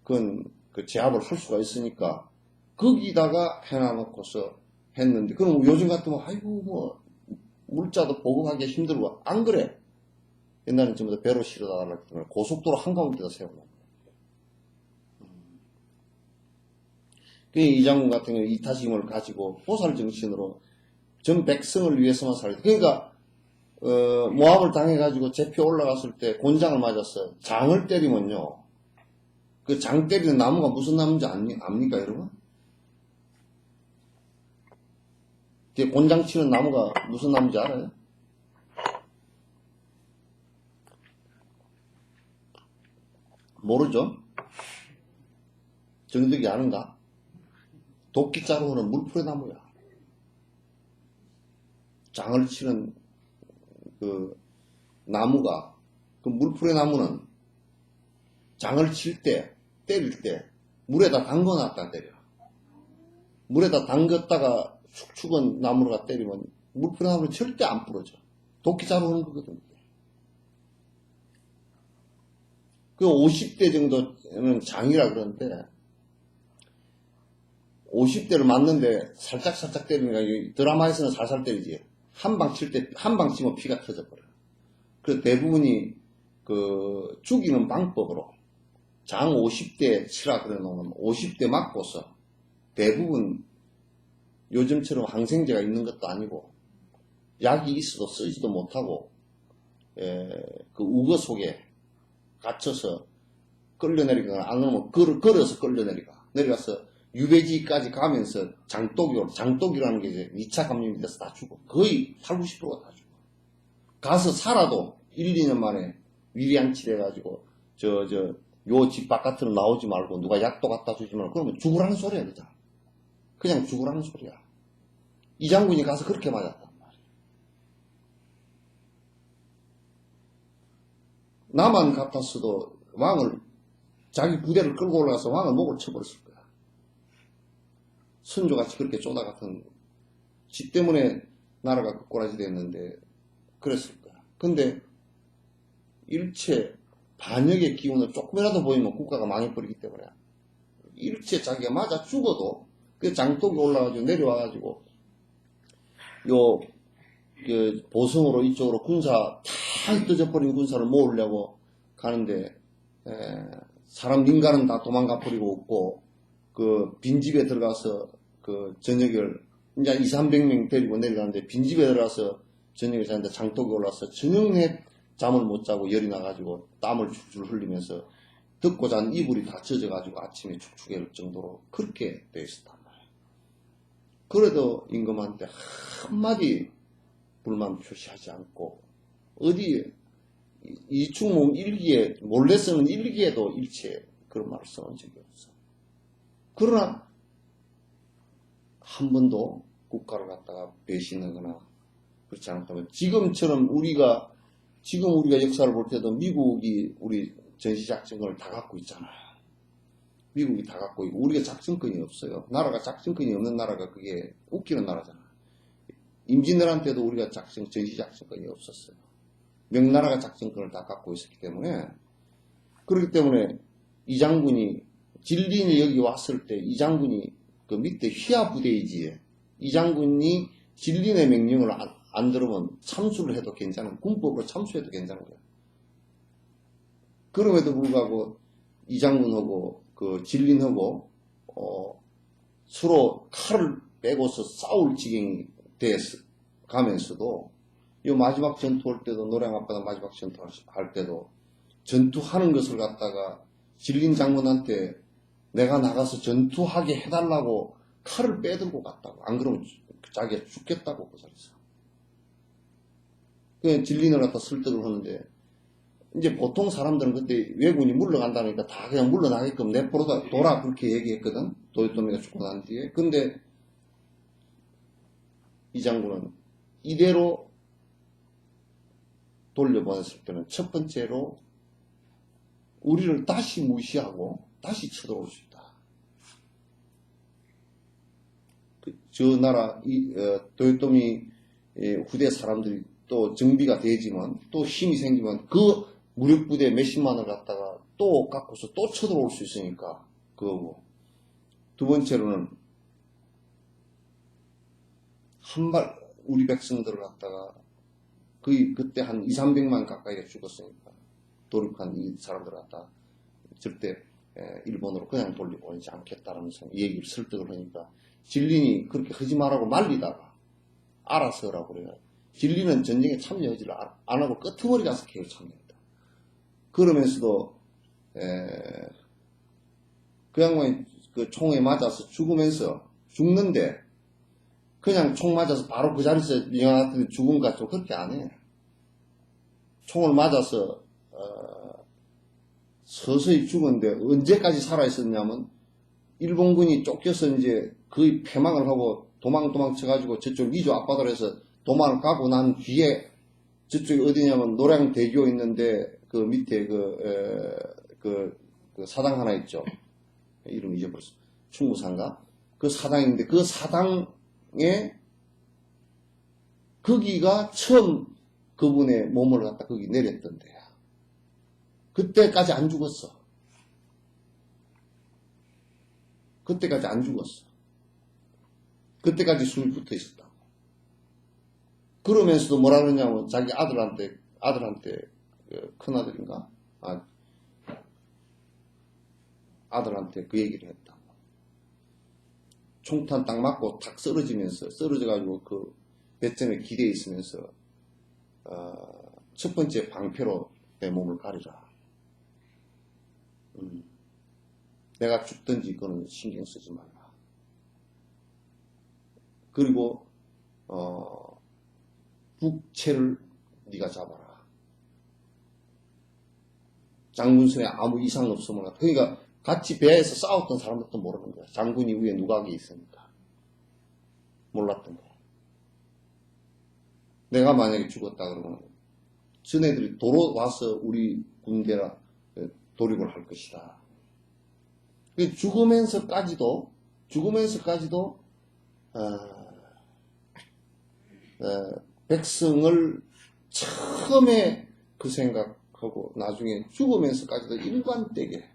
그건 그 제압을 할 수가 있으니까 거기다가 해놔놓고서 했는데 그럼 요즘 같으면 아이고 뭐 물자도 보급하기 힘들고 안 그래. 옛날엔 전부 다 배로 실어다 달라고 때문에 고속도로 한가운데다 세워놓은 이 장군 같은 경우 이타심을 가지고 보살 정신으로 전 백성을 위해서만 살다. 그러니까 모함을 당해가지고 제표 올라갔을 때 곤장을 맞았어요. 장을 때리면요. 그 장 때리는 나무가 무슨 나무인지 압니까 여러분? 곤장 치는 나무가 무슨 나무인지 알아요? 모르죠? 정득이 아는가? 도끼자루는 물풀의 나무야. 장을 치는 그 나무가 그 물풀의 나무는 장을 칠 때 때릴 때 물에다 담궈놨다 때려. 물에다 담갔다가 축축한 나무가 때리면 물풀의 나무는 절대 안 부러져. 도끼자루는 그거든. 그 50대 정도는 장이라 그러는데 50대를 맞는데 살짝 때리니까 드라마에서는 살살 때리지. 한 방 치면 피가 터져버려. 그래서 대부분이 그 죽이는 방법으로 장 50대 치라 그래 놓으면 50대 맞고서 대부분 요즘처럼 항생제가 있는 것도 아니고 약이 있어도 쓰지도 못하고 그 우거 속에 갇혀서 끌려내리거나 안 그러면 걸어서 내려가서 유배지까지 가면서 장독이라는 게 이제 2차 감염이 돼서 다 죽어. 거의 80~90%가 다 죽어. 가서 살아도 1~2년 만에 위리안치돼가지고 요 집 바깥으로 나오지 말고 누가 약도 갖다 주지 말고 그러면 죽으라는 소리야 그냥 죽으라는 소리야. 이 장군이 가서 그렇게 맞았단 말이야. 나만 같았어도 왕을 자기 부대를 끌고 올라가서 왕을 목을 쳐버렸을 거야. 선조같이 그렇게 쪼다 같은 지 때문에 나라가 그 꼬라지 됐는데 그랬을 거야. 근데 일체 반역의 기운을 조금이라도 보이면 국가가 망해버리기 때문에 일체 자기가 맞아 죽어도 그 장독이 올라가지고 내려와가지고 그 보성으로 이쪽으로 군사 다 흩어져버린 군사를 모으려고 가는데 사람 민간은 다 도망가 버리고 없고 그 빈집에 들어가서 그 저녁을 이제 200~300명 데리고 내려가는데 빈집에 들어가서 저녁에 자는데 장독이 올라서 저녁에 잠을 못 자고 열이 나가지고 땀을 줄줄 흘리면서 듣고 잔 이불이 다 젖어가지고 아침에 축축해질 정도로 그렇게 돼 있었단 말이야. 그래도 임금한테 한마디 불만 표시하지 않고 어디 이충몽 일기에 몰래 쓰는 일기에도 일체 그런 말을 써놓은 적이 없어. 그러나 한 번도 국가를 갖다가 배신하거나 그렇지 않다면 지금처럼 지금 우리가 역사를 볼 때도 미국이 우리 전시작전권을 다 갖고 있잖아요. 미국이 다 갖고 있고 우리가 작전권이 없어요. 나라가 작전권이 없는 나라가 그게 웃기는 나라잖아요. 임진왜란 때도 우리가 전시작전권이 없었어요. 명나라가 작전권을 다 갖고 있었기 때문에 그렇기 때문에 이 장군이 진린이 여기 왔을 때 이 장군이 그 밑에 휘하 부대이지 이 장군이 진린의 명령을 안 들으면 참수를 해도 괜찮은 군법으로 참수해도 괜찮은 거야. 그럼에도 불구하고 이 장군하고 그 진린하고 서로 칼을 빼고서 싸울 지경이 돼 가면서도 이 마지막 전투할 때도 노량 앞바다 마지막 전투할 때도 전투하는 것을 갖다가 진린 장군한테 내가 나가서 전투하게 해달라고 칼을 빼들고 갔다고. 안 그러면 자기가 죽겠다고 그 자리에서. 그 진린을 갖다 설득을 하는데 이제 보통 사람들은 그때 왜군이 물러간다니까 다 그냥 물러나게끔 내버려둬 돌아 그렇게 얘기했거든. 도요토미가 죽고 난 뒤에. 근데 이 장군은 이대로 돌려보냈을 때는 첫 번째로 우리를 다시 무시하고 다시 쳐들어올 수 있다. 저 나라 도요토미 후대 사람들이 또 정비가 되지만 또 힘이 생기면 그 무력부대 몇십만을 갖다가 또 갖고서 또 쳐들어올 수 있으니까 그거고. 두 번째로는 한발 우리 백성들을 갖다가 거의 그때 한 200~300만 가까이가 죽었으니까 돌입한 이 사람들을 갖다가 절대 일본으로 그냥 돌려보내지 않겠다라면서 얘기를 설득을 하니까 진린이 그렇게 하지 말라고 말리다가 알아서 하라고 그래요. 진린은 전쟁에 참여하지를 안 하고 끄트머리 가서 계속 참여했다. 그러면서도 그 양반이 그 총에 맞아서 죽으면서 죽는데 그냥 총 맞아서 바로 그 자리에서 일어났더니 죽은 것 같죠. 그렇게 안 해. 총을 맞아서 서서히 죽었는데 언제까지 살아있었냐면 일본군이 쫓겨서 이제 거의 패망을 하고 도망쳐가지고 저쪽 미주 앞바다로 해서 도망을 가고 난 뒤에 저쪽이 어디냐면 노량대교 있는데 그 밑에 그 사당 하나 있죠. 이름 잊어버렸어. 충무산가? 그 사당인데 그 사당에 거기가 처음 그분의 몸을 갖다 거기 내렸던 데야. 그때까지 안 죽었어. 그때까지 안 죽었어. 그때까지 숨이 붙어 있었다고. 그러면서도 뭐라 그러냐면 자기 아들한테 큰아들인가? 아들한테 그 얘기를 했다고. 총탄 딱 맞고 탁 쓰러져가지고 그 배점에 기대에 있으면서 첫 번째 방패로 내 몸을 가리라. 내가 죽든지 그거는 신경 쓰지 말라. 그리고 북채를 네가 잡아라. 장군선에 아무 이상 없으면 그러니까 같이 배에서 싸웠던 사람들도 모르는 거야. 장군이 위에 누각이 있으니까 몰랐던 거야. 내가 만약에 죽었다 그러면 전애들이 도로 와서 우리 군대라 돌입을 할 것이다. 죽으면서까지도 죽으면서까지도 백성을 처음에 그 생각하고 나중에 죽으면서까지도 일관되게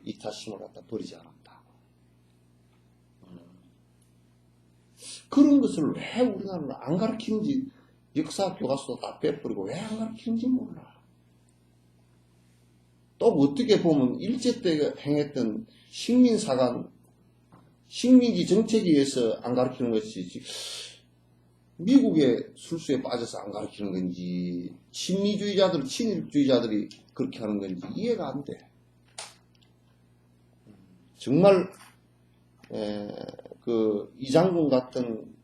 이타심을 갖다 버리지 않았다. 그런 것을 왜 우리나라는 안 가르치는지 역사 교과서도 다 빼버리고 왜 안 가르치는지 몰라. 또 어떻게 보면 일제 때 행했던 식민사관, 식민지 정책에 의해서 안 가르치는 것이지 미국의 술수에 빠져서 안 가르치는 건지 친미주의자들, 친일주의자들이 그렇게 하는 건지 이해가 안 돼. 정말 그 이장군 같은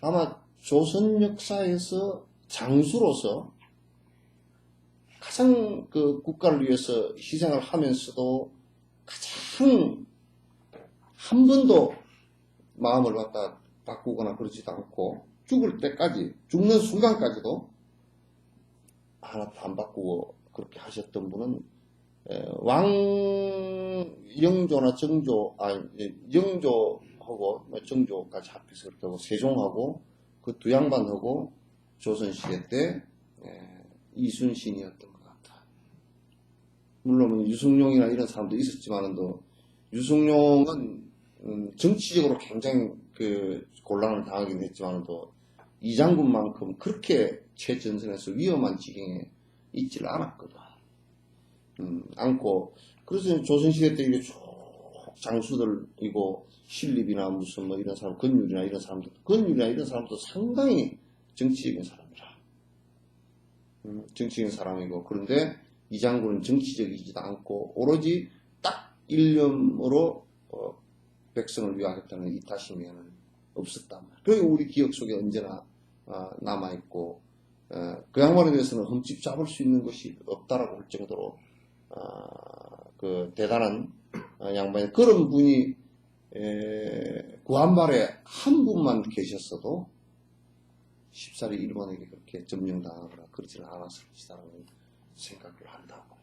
아마 조선 역사에서 장수로서 가장 그 국가를 위해서 희생을 하면서도 가장 한 번도 마음을 갖다 바꾸거나 그러지도 않고 죽을 때까지, 죽는 순간까지도 하나도 안 바꾸고 그렇게 하셨던 분은 영조나 정조, 영조하고 정조까지 합해서 그렇게 하고 세종하고 그 두 양반하고 조선시대 때 이순신이었던 것 같아. 물론 유승룡이나 이런 사람도 있었지만도 유승룡은 정치적으로 굉장히 그 곤란을 당하긴 했지만도 이장군만큼 그렇게 최전선에서 위험한 지경에 있질 않았거든. 않고 그래서 조선시대 때 이게 쭉 장수들이고 신립이나 무슨 뭐 이런 사람, 건율이나 이런 사람도 상당히 정치적인 사람이라. 정치적인 사람이고 그런데 이장군은 정치적이지도 않고 오로지 딱 일념으로 백성을 위하겠다는 이타심에는 없었단 말이야. 그리고 우리 기억 속에 언제나 남아있고 그 양반에 대해서는 흠집 잡을 수 있는 것이 없다라고 할 정도로 그 대단한 양반이 그런 분이 구한말에 한 분만 계셨어도 쉽사리 일본에게 그렇게 점령당하거나 그러지는 않았을 것이라는 생각을 한다고.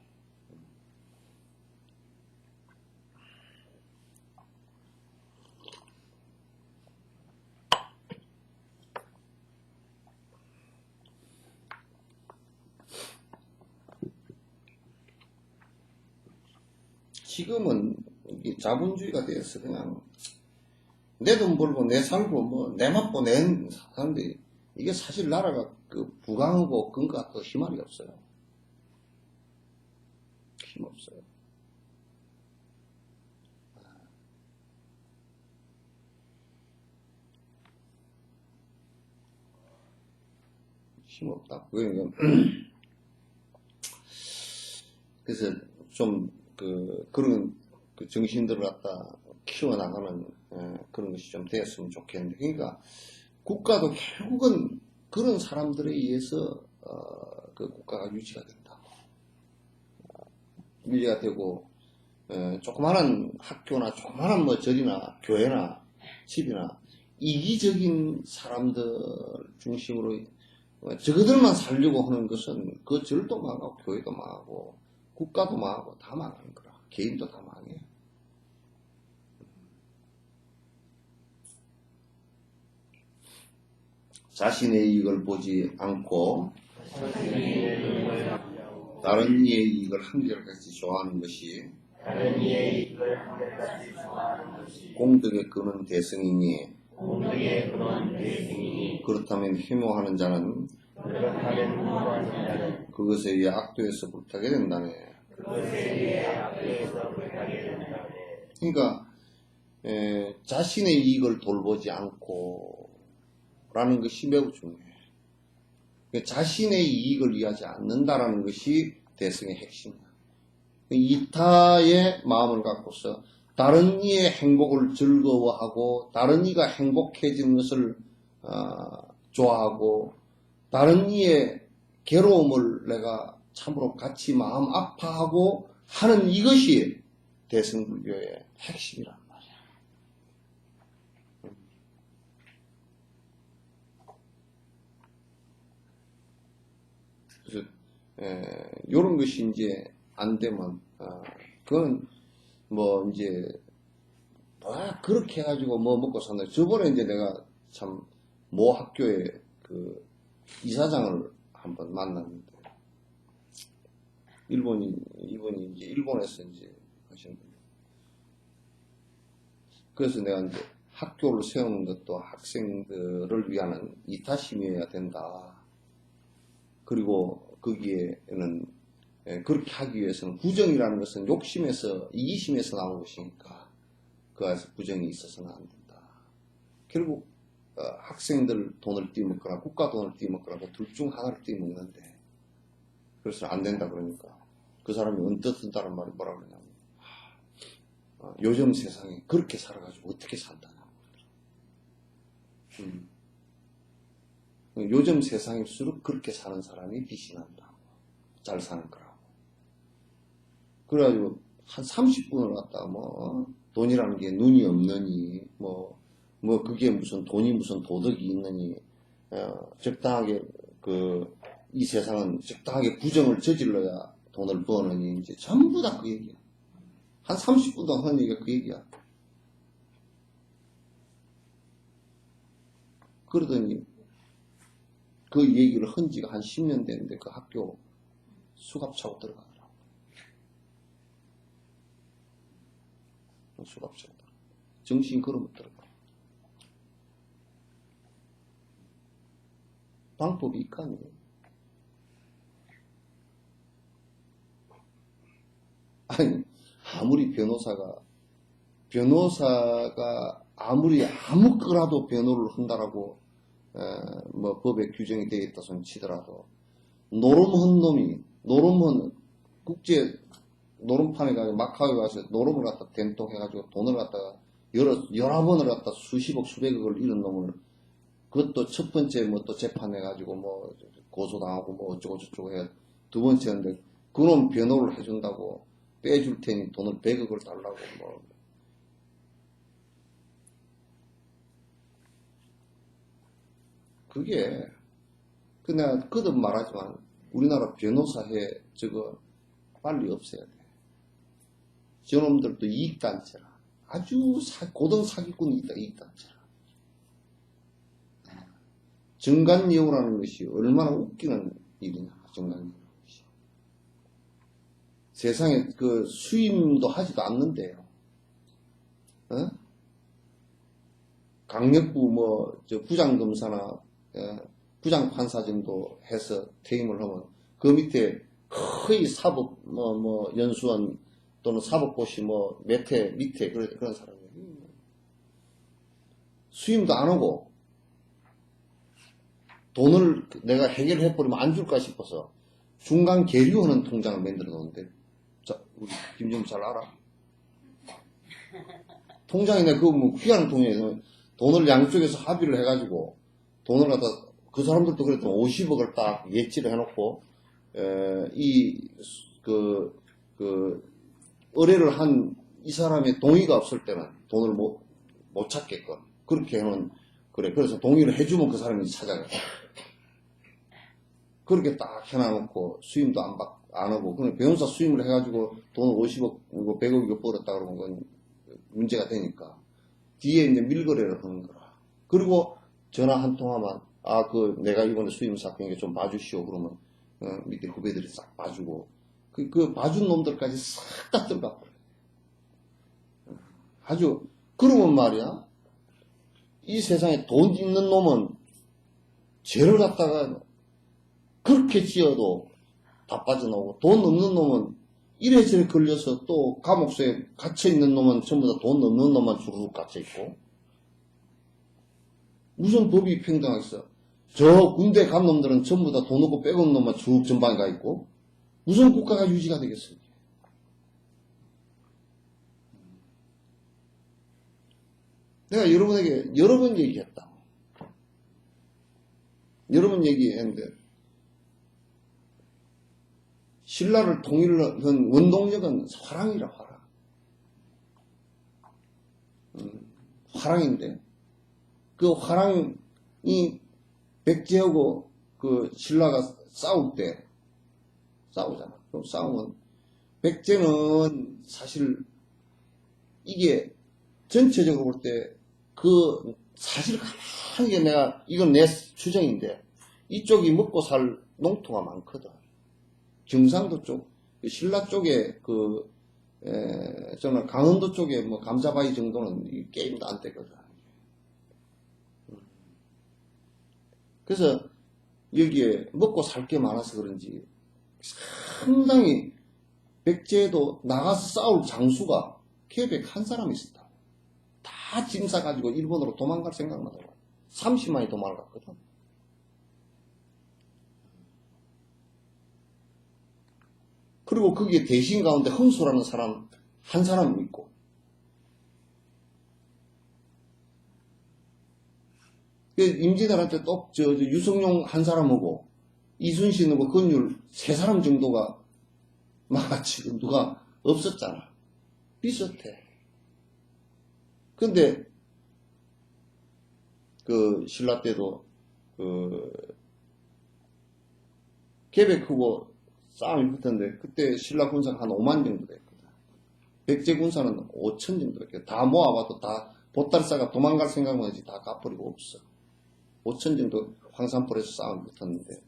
지금은 이게 자본주의가 돼서 그냥 내 돈 벌고 내 살고 뭐 내 맛보 내 사는데 이게 사실 나라가 그 부강하고 그런 것 같아도 희망이 없어요. 힘 없어요. 힘 없다. 그래서 좀 그런 그 정신들을 갖다 키워나가는 그런 것이 좀 되었으면 좋겠는데, 그러니까 국가도 결국은 그런 사람들에 의해서 그 국가가 유지가 된다고. 유지가 되고 조그마한 학교나 조그마한 뭐 절이나 교회나 집이나 이기적인 사람들 중심으로 저거들만 살려고 하는 것은 그 절도 망하고 교회도 망하고 국가도 망하고 다 망하는 거라. 개인도 다 망해. 자신의 이익을 보지 않고 다른 이의 이익을 한결같이 좋아하는 것이 공덕에 끄는 대승이니 그렇다면 혐오하는 자는 그것에 의해 악도에서 불타게 된다네. 그러니까 자신의 이익을 돌보지 않고 라는 것이 매우 중요해. 그러니까 자신의 이익을 위하지 않는다라는 것이 대승의 핵심이야. 이타의 마음을 갖고서 다른 이의 행복을 즐거워하고 다른 이가 행복해지는 것을 좋아하고 다른 이의 괴로움을 내가 참으로 같이 마음 아파하고 하는 이것이 대승불교의 핵심이란 말이야. 그래서 이런 것이 이제 안 되면 그건 뭐 이제 그렇게 해가지고 뭐 먹고 산다. 저번에 이제 내가 참 모 학교에 그 이사장을 한번 만났는데, 이분이 이제 일본에서 이제 하시는 분이에요. 그래서 내가 이제 학교를 세우는 것도 학생들을 위한 이타심이어야 된다. 그리고 거기에는 그렇게 하기 위해서는 부정이라는 것은 욕심에서, 이기심에서 나온 것이니까 그 안에서 부정이 있어서는 안 된다. 결국 학생들 돈을 떼먹거나 국가 돈을 떼먹거나 둘 중 하나를 떼먹는데, 그래서 안 된다 그러니까 그 사람이 언뜻 쓴다는 말이 뭐라 그러냐면, 요즘 세상에 그렇게 살아가지고 어떻게 산다냐고. 요즘 세상일수록 그렇게 사는 사람이 빛이 난다고. 잘 사는 거라고. 그래가지고 한 30분을 갖다가 돈이라는 게 눈이 없느니 그게 무슨 돈이 무슨 도덕이 있느니, 적당하게 이 세상은 적당하게 부정을 저질러야 돈을 버느니, 이제 전부 다 그 얘기야. 한 30분 동안 하는 얘기가 그 얘기야. 그러더니 그 얘기를 한 지가 한 10년 됐는데 그 학교 수갑 차고 들어가더라고. 수갑 차고 들어가. 정신 걸으면 들어가. 방법이 있거든요. 아니, 아무리 변호사가 아무리 아무 거라도 변호를 한다라고 법에 규정이 되어 있다 손 치더라도, 노름한 놈이 국제 노름판에 가서 마카오에 가서 노름을 갖다 된통해가지고 돈을 갖다가 여러 번을 갖다 수십억 수백억을 잃은 놈을, 그것도 첫 번째 또 재판해가지고 고소당하고 어쩌고 저쩌고 해 두 번째인데, 그놈 변호를 해준다고 빼줄 테니 돈을 100억을 달라고 그게 내가 거듭 말하지만 우리나라 변호사회 저거 빨리 없애야 돼. 저놈들도 이익단체라. 아주 고등 사기꾼이 있다. 이익단체라. 정관예우라는 것이 얼마나 웃기는 일이냐. 정관예우라는 것이. 세상에 수임도 하지도 않는데요. 강력부 부장검사나 부장판사 정도 해서 퇴임을 하면 그 밑에 거의 사법 연수원 또는 사법고시 몇 회 밑에 그런 사람이에요. 수임도 안 하고 돈을 내가 해결해버리면 안 줄까 싶어서 중간 계류하는 통장을 만들어 놓는데, 우리 김정은 잘 알아? 통장이 내가 귀한 통장에서 돈을 양쪽에서 합의를 해가지고 돈을 갖다, 그 사람들도 그랬더니 50억을 딱 예치를 해놓고, 의뢰를 한 이 사람의 동의가 없을 때는 돈을 못 찾게끔. 그렇게 해놓은, 그래서 동의를 해주면 그 사람이 찾아가요. 그렇게 딱 해놔놓고 수임도 안 하고, 그냥 변호사 수임을 해가지고 돈을 50억, 100억이고 벌었다 그러면 그건 문제가 되니까. 뒤에 이제 밀거래를 하는 거라. 그리고 전화 한 통화만, 내가 이번에 수임 사건이니까 좀 봐주시오. 그러면, 밑에 후배들이 싹 봐주고, 그 봐준 놈들까지 싹 다 들어가 버려요. 아주, 그러면 말이야, 이 세상에 돈 있는 놈은 죄를 갖다가 그렇게 지어도 다 빠져나오고, 돈 없는 놈은 이래저래 걸려서 또 감옥소에 갇혀있는 놈은 전부 다 돈 없는 놈만 주르륵 갇혀있고, 무슨 법이 평등하겠어? 저 군대 간 놈들은 전부 다 돈 없고 빼고 놈만 쭉 전방에 가 있고, 무슨 국가가 유지가 되겠습니까? 내가 여러분에게 여러 번 얘기했다. 여러 번 얘기했는데, 신라를 통일을 한 원동력은 화랑이라, 화랑. 화랑인데, 그 화랑이 백제하고 그 신라가 싸우잖아. 그럼 싸우면, 백제는 사실 이게 전체적으로 볼 때 그 사실 가만히 내가 이건 내 추정인데 이쪽이 먹고 살 농토가 많거든. 경상도 쪽, 신라 쪽에 저는 강원도 쪽에 뭐 감자바위 정도는 이 게임도 안 되거든. 그래서 여기에 먹고 살 게 많아서 그런지 상당히 백제도 나가서 싸울 장수가 케이백 한 사람이 있었다. 다 짐 싸가지고 일본으로 도망갈 생각만 하고 30만이 도망갔거든. 그리고 거기에 대신 가운데 흥수라는 사람 한 사람 있고, 임진왜란때 또 유성룡 한 사람 오고 이순신 뭐 건율 세 사람 정도가 막 지금 누가 없었잖아. 비슷해. 근데 그 신라 때도 계백하고 싸움이 붙었는데 그때 신라 군사가 한 5만 정도 됐거든. 백제 군사는 5천 정도 됐거든. 다 모아봐도 다 보따리싸가 도망갈 생각만 하지 다 갚버리고 없어. 5천 정도 황산벌에서 싸움이 붙었는데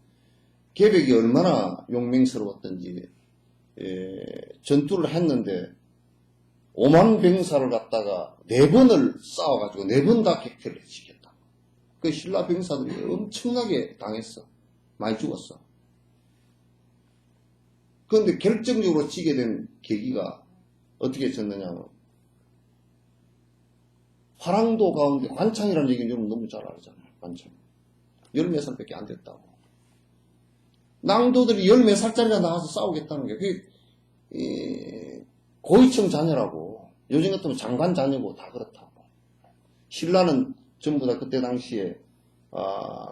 계백이 얼마나 용맹스러웠던지 전투를 했는데 5만 병사를 갖다가 4번을 싸워가지고 4번 다 객퇴를 시켰다. 그 신라 병사들이 엄청나게 당했어. 많이 죽었어. 그런데 결정적으로 지게 된 계기가 어떻게 졌느냐면 화랑도 가운데 관창이라는 얘기는 여러분 너무 잘 알잖아요. 관창. 14살밖에 안 됐다고. 낭도들이 14살짜리가 나와서 싸우겠다는 게 그게 고위층 자녀라고. 요즘 같으면 장관 자녀고 다 그렇다고. 신라는 전부 다 그때 당시에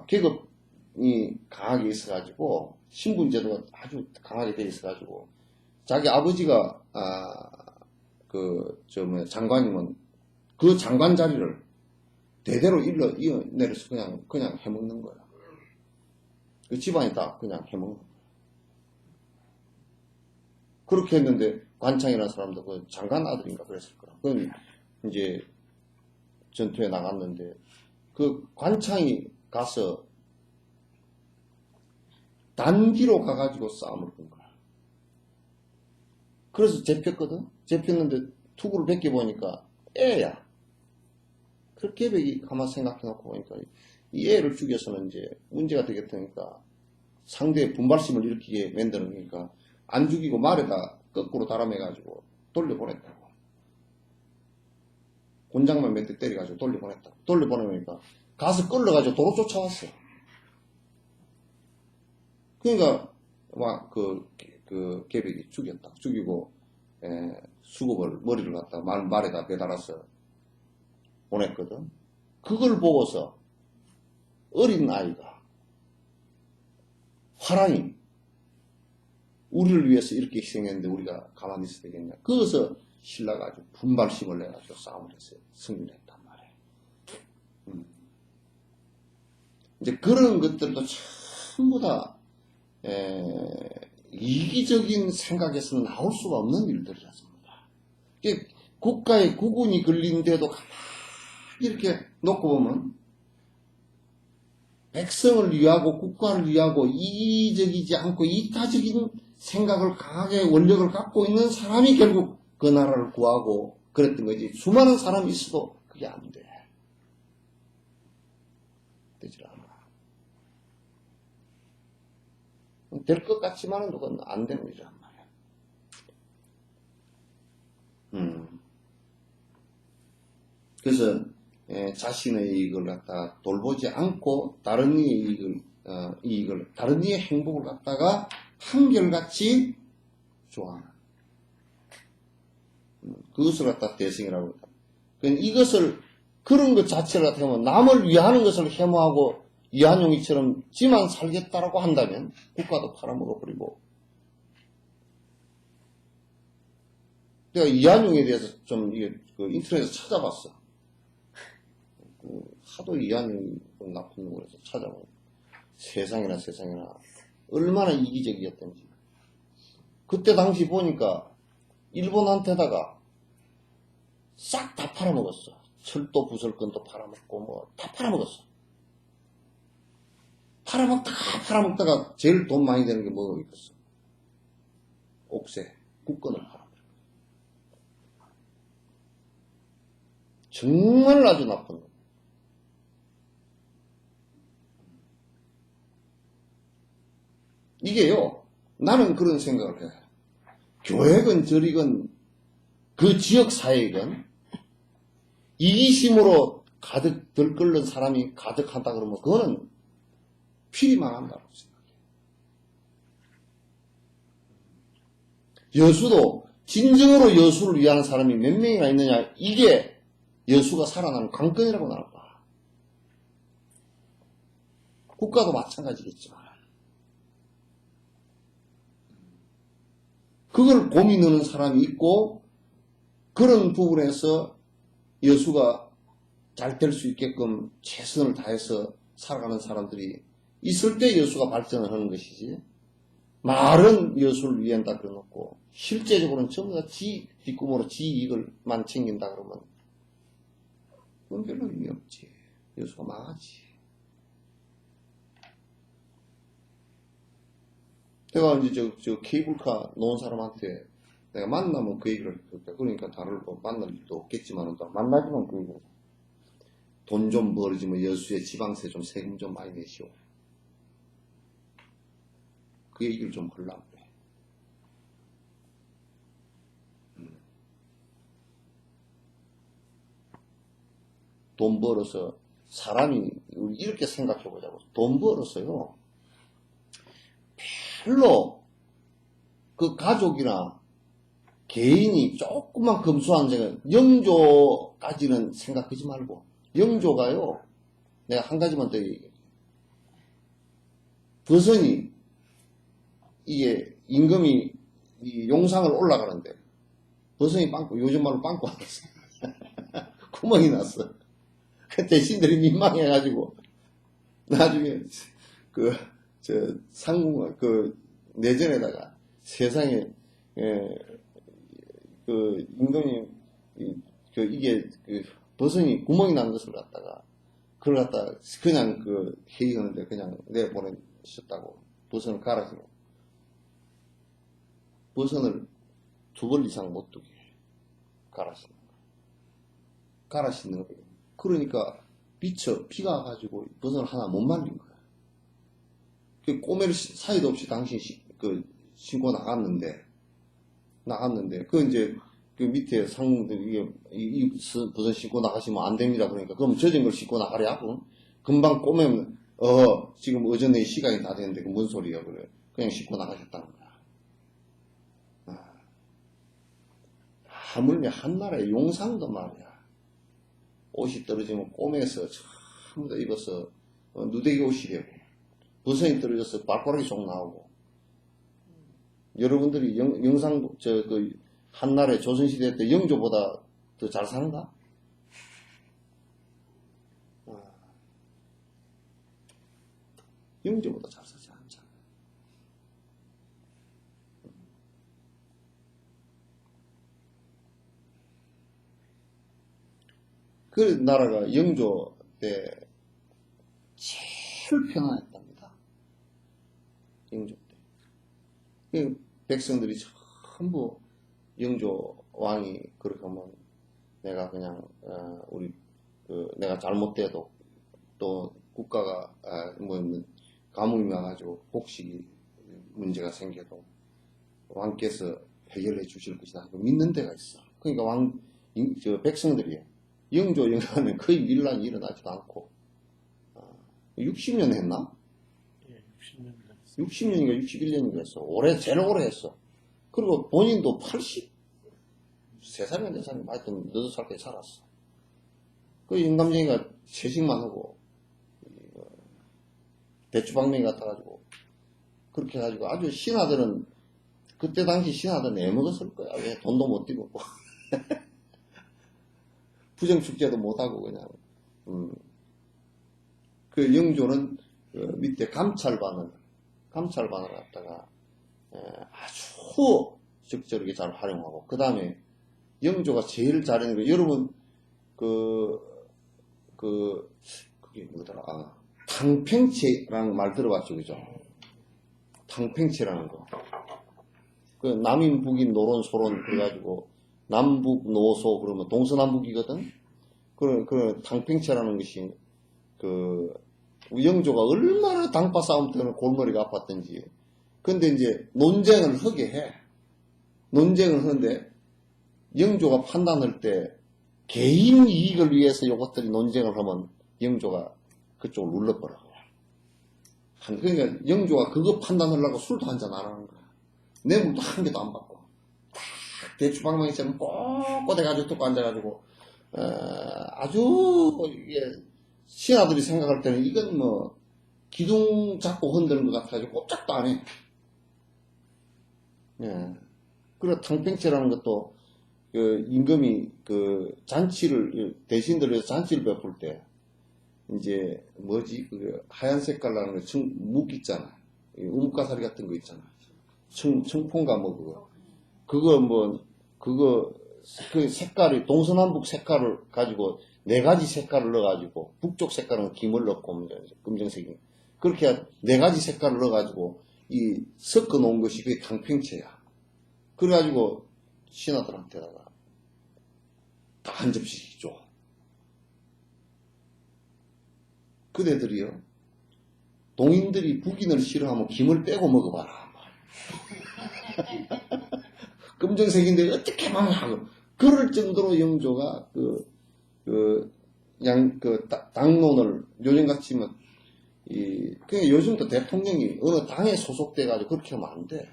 계급이 강하게 있어가지고 신분제도가 아주 강하게 돼 있어가지고 자기 아버지가 장관이면 그 장관 자리를 대대로 이어내려서 그냥 해먹는 거야. 그 집안이 다 그냥 해먹는 거야. 그렇게 했는데 관창이라는 사람도 그 장관 아들인가 그랬을 거야. 그건 이제 전투에 나갔는데 그 관창이 가서 단기로 가가지고 싸움을 건 거야. 그래서 잡혔거든. 잡혔는데 투구를 벗겨보니까 애야. 그 계백이 가만 생각해놓고 보니까 이 애를 죽여서는 이제 문제가 되겠다니까 상대의 분발심을 일으키게 만드는 거니까 안 죽이고 말에다 거꾸로 달아매가지고 돌려보냈다고. 곤장만 몇 대 때려가지고 돌려보냈다고. 돌려보내니까 가서 끌려가지고 도로 쫓아왔어. 그러니까 막 계백이 죽였다. 죽이고 수급을 머리를 갖다 말에다 매달아서 보냈거든. 그걸 보고서 어린 아이가 화랑이 우리를 위해서 이렇게 희생했는데 우리가 가만히 있어야 되겠냐. 그래서 신라가 아주 분발심을 내가지고 싸움을 했어요. 승리를 했단 말이에요. 이제 그런 것들도 전부 다 이기적인 생각에서는 나올 수가 없는 일들이었습니다. 국가의 국운이 걸린데도 가만히 이렇게 놓고 보면 백성을 위하고 국가를 위하고 이기적이지 않고 이타적인 생각을 강하게 원력을 갖고 있는 사람이 결국 그 나라를 구하고 그랬던 거지. 수많은 사람이 있어도 그게 안 돼. 되질 않아. 될 것 같지만은 그건 안 되는 일이란 말이야. 그래서 자신의 이익을 갖다가 돌보지 않고 다른 이의 이익을 다른 이의 행복을 갖다가 한결같이 좋아하는 그것을 갖다 대승이라고 합니다. 이것을 그런 것 자체를 갖다 하면 남을 위하는 것을 혐오하고 이한용이처럼 지만 살겠다라고 한다면 국가도 팔아먹어버리고. 내가 이한용에 대해서 좀 인터넷에서 찾아봤어. 하도 이한용이 나쁜 놈을 해서 찾아보고 세상이나 얼마나 이기적이었던지. 그때 당시 보니까 일본한테다가 싹 다 팔아먹었어. 철도 부설건도 팔아먹고 뭐 다 팔아먹었어. 팔아먹다가 제일 돈 많이 되는 게 뭐가 있겠어? 옥새, 국건을 팔아먹었어. 정말 아주 나쁜 거. 이게요, 나는 그런 생각을 해. 교회건 저리건 그 지역 사회건 이기심으로 가득 들끓는 사람이 가득한다 그러면 그거는 필히 망한다고 생각해요. 여수도 진정으로 여수를 위하는 사람이 몇 명이나 있느냐, 이게 여수가 살아나는 관건이라고 나는 봐. 국가도 마찬가지겠지만 그걸 고민하는 사람이 있고 그런 부분에서 여수가 잘 될 수 있게끔 최선을 다해서 살아가는 사람들이 있을 때 여수가 발전을 하는 것이지, 말은 여수를 위한다 그래놓고 실제적으로는 전부 다 지 뒷구멍으로 지 이익을만 챙긴다 그러면 그건 별로 의미 없지. 여수가 망하지. 내가 이제 저 케이블카 놓은 사람한테 내가 만나면 그 얘기를 했다. 그러니까 다를 뭐 만날 일도 없겠지만 만나지만 그 얘기를, 돈 좀 벌어지면 여수에 지방세 좀 세금 좀 많이 내시오. 그 얘기를 좀 하려고 그래. 돈 벌어서 사람이 이렇게 생각해 보자고. 돈 벌어서요, 별로 그 가족이나 개인이 조금만 검소한 생각, 영조까지는 생각하지 말고, 영조가요, 내가 한 가지만 더 얘기해. 버선이, 이게 임금이 이 용상을 올라가는데 버선이 빵꾸, 요즘 말로 빵꾸 안 났어. 구멍이 났어. 그때 신들이 민망해가지고 나중에 상궁 내전에다가 세상에 임금이 이게 버선이 구멍이 난 것을 갖다가 그걸 갖다가 그냥 회의하는데 그냥 내보내셨다고. 버선을 갈아주고 버선을 2벌 이상 못 두게 갈아 신는 거예요. 그러니까 피가 가지고 버선을 하나 못 말린 거야. 그 꼬매를 사이도 없이 당신이 신고 나갔는데 이제 그 밑에 상무들이 이 버선 신고 나가시면 안 됩니다. 그러니까 그럼 젖은 걸 신고 나가랴고. 금방 꼬매면 지금 어전에 시간이 다 됐는데 그 뭔 소리야. 그래. 그냥 신고 나가셨다는 거야. 하물며 한나라의 용상도 말이야. 옷이 떨어지면 꼬매서 전부 다 입어서 누대기 옷이 되고, 버선이 떨어져서 발가락이 쭉 나오고. 여러분들이 영상 한나라의 조선시대 때 영조보다 더 잘 사는가? 영조보다 잘 사지 않잖아. 그 나라가 영조 때 제일 평안했답니다. 영조 때. 백성들이 전부 영조 왕이 그렇게 하면 내가 그냥 내가 잘못돼도 또 국가가 가뭄이 와가지고 곡식이 문제가 생겨도 왕께서 해결해 주실 것이다 믿는 데가 있어. 그러니까 백성들이 영조 영하면 거의 밀란이 일어나지도 않고 60년 했나? 예, 60년 60년인가 61년인가 했어. 제일 오래 했어. 그리고 본인도 83살인가 4살인가 하여튼 8살까지 살았어. 그 영감쟁이가 채식만 하고 대추방맹이 같아가지고 그렇게 해가지고 아주 신하들은 그때 당시 신하들은 애먹었을 거야. 왜 돈도 못 들고 부정축제도 못하고 그냥 그 영조는 밑에 감찰반을 갖다가 아주 적절하게 잘 활용하고, 그 다음에 영조가 제일 잘하는 거, 여러분, 그게 뭐더라, 탕팽채라는 말 들어봤죠, 그죠? 탕팽채라는 거. 그 남인, 북인, 노론, 소론, 그래가지고, 남북, 노소, 그러면 동서남북이거든? 그런 탕팽채라는 것이, 영조가 얼마나 당파 싸움 때문에 골머리가 아팠던지. 근데 이제 논쟁을 하게 해. 논쟁을 하는데, 영조가 판단할 때, 개인 이익을 위해서 이것들이 논쟁을 하면, 영조가 그쪽을 눌러버려. 그러니까 영조가 그거 판단하려고 술도 한잔 안 하는 거야. 뇌물도 한 개도 안 받고. 딱 대추방망이처럼 꼿꼿해가지고 뚝 앉아가지고, 아주, 이게, 신하들이 생각할 때는 이건 뭐, 기둥 잡고 흔드는 것 같아가지고 꼼짝도 안 해. 예. 그리고 탕팽채라는 것도, 임금이 잔치를, 대신들을 위해서 잔치를 베풀 때, 이제, 하얀 색깔 나는 거, 묵 있잖아. 우뭇가사리 같은 거 있잖아. 청포인가 그 색깔이, 동서남북 색깔을 가지고, 4가지 색깔을 넣어가지고, 북쪽 색깔은 김을 넣고, 검정색이. 그렇게 4가지 색깔을 넣어가지고, 섞어 놓은 것이 그게 탕팽채야. 그래가지고, 신하들한테다가, 다 한 접시씩 줘. 그대들이요, 동인들이 북인을 싫어하면 김을 빼고 먹어봐라. 검정색인데 어떻게 망하고. 그럴 정도로 영조가 당론을 요즘같이 뭐, 그냥 요즘도 대통령이 어느 당에 소속돼가지고 그렇게 하면 안 돼.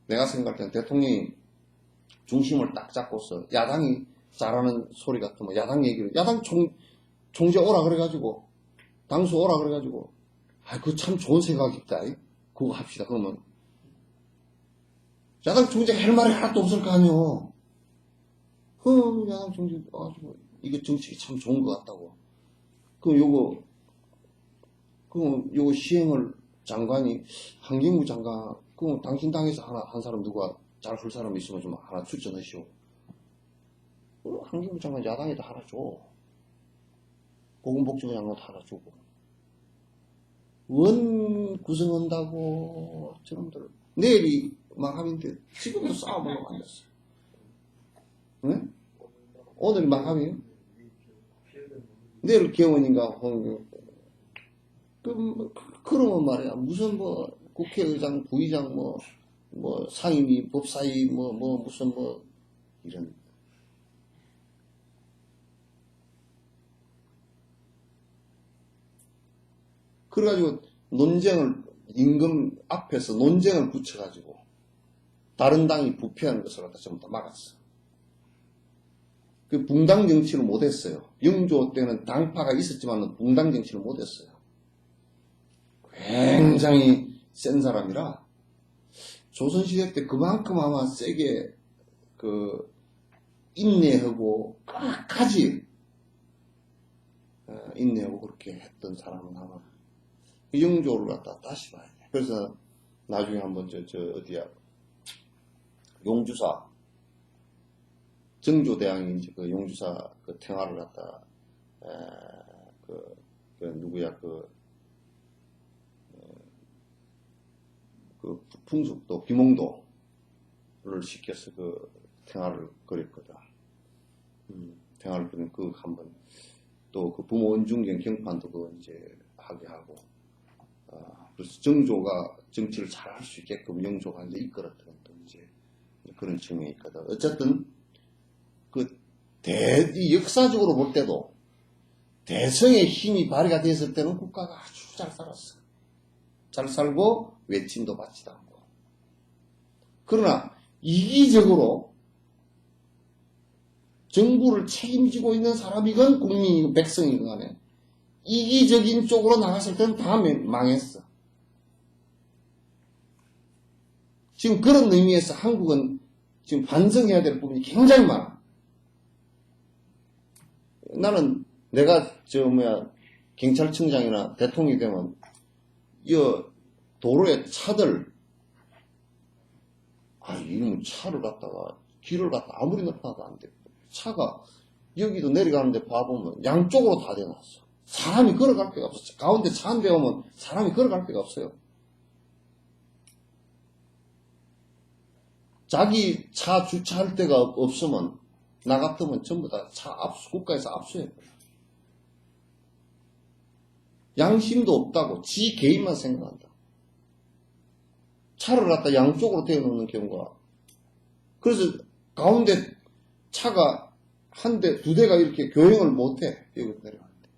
내가 생각할 때는 대통령이 중심을 딱 잡고서 야당이 잘하는 소리 같으면 야당 얘기를, 야당 총재 오라 그래가지고, 당수 오라 그래가지고, 그거 참 좋은 생각이다. 그거 합시다. 그러면, 야당 총재가 할 말이 하나도 없을 거 아니오. 야당 총재 와가지고, 이게 정책이 참 좋은 것 같다고. 그럼 요거 시행을 장관이, 환경부 장관, 그럼 당신 당에서 한 사람 누가 잘 할 사람 있으면 좀 하나 추천하시오. 환경부 장관 야당에다 하나 줘. 보건복지부 장관도 하나 주고. 원 구성한다고, 저놈들. 내일이 마감인데, 지금도 싸워보려고 앉았어. 응? 오늘이 마감이에요? 내일 개원인가, 그러면 말이야. 무슨 국회의장, 부의장, 상임위, 법사위, 이런. 그래가지고 임금 앞에서 논쟁을 붙여가지고, 다른 당이 부패하는 것을 갖다 전부 다 막았어. 그 붕당 정치를 못했어요. 영조 때는 당파가 있었지만 붕당 정치를 못했어요. 굉장히 센 사람이라, 조선시대 때 그만큼 아마 세게, 인내하고, 끝까지, 인내하고 그렇게 했던 사람은 아마, 영조를 갖다 다시 봐야 돼. 그래서, 나중에 한번 용주사, 정조대왕이 이제 용주사 태화를 갖다, 풍숙도, 비몽도를 시켜서 태화를 그렸거든. 태화를 그린 한번, 또 부모 원중경 경판도 이제 하게 하고, 그래서 정조가 정치를 잘 할 수 있게끔 영조가 이제 이끌었던 또 이제 그런 측면이 있거든. 어쨌든, 역사적으로 볼 때도 대성의 힘이 발휘가 됐을 때는 국가가 아주 잘 살았어. 잘 살고 외침도 받지도 않고. 그러나 이기적으로 정부를 책임지고 있는 사람이건 국민이건 백성이건 간에 이기적인 쪽으로 나갔을 때는 다 망했어. 지금 그런 의미에서 한국은 지금 반성해야 될 부분이 굉장히 많아. 나는 내가 경찰청장이나 대통령이 되면 이 도로에 차들, 이놈 차를 갖다가 길을 갖다 아무리 넓혀도 안 돼. 차가 여기도 내려가는데 봐보면 양쪽으로 다 대놨어. 사람이 걸어갈 데가 없어. 가운데 차 한 대 오면 사람이 걸어갈 데가 없어요. 자기 차 주차할 데가 없으면 나 같으면 전부 다 차 국가에서 압수해버려. 양심도 없다고 지 개인만 생각한다. 차를 갖다 양쪽으로 대놓는 경우가. 그래서 가운데 차가 한 대, 두 대가 이렇게 교행을 못해. 여기 내려갈 때.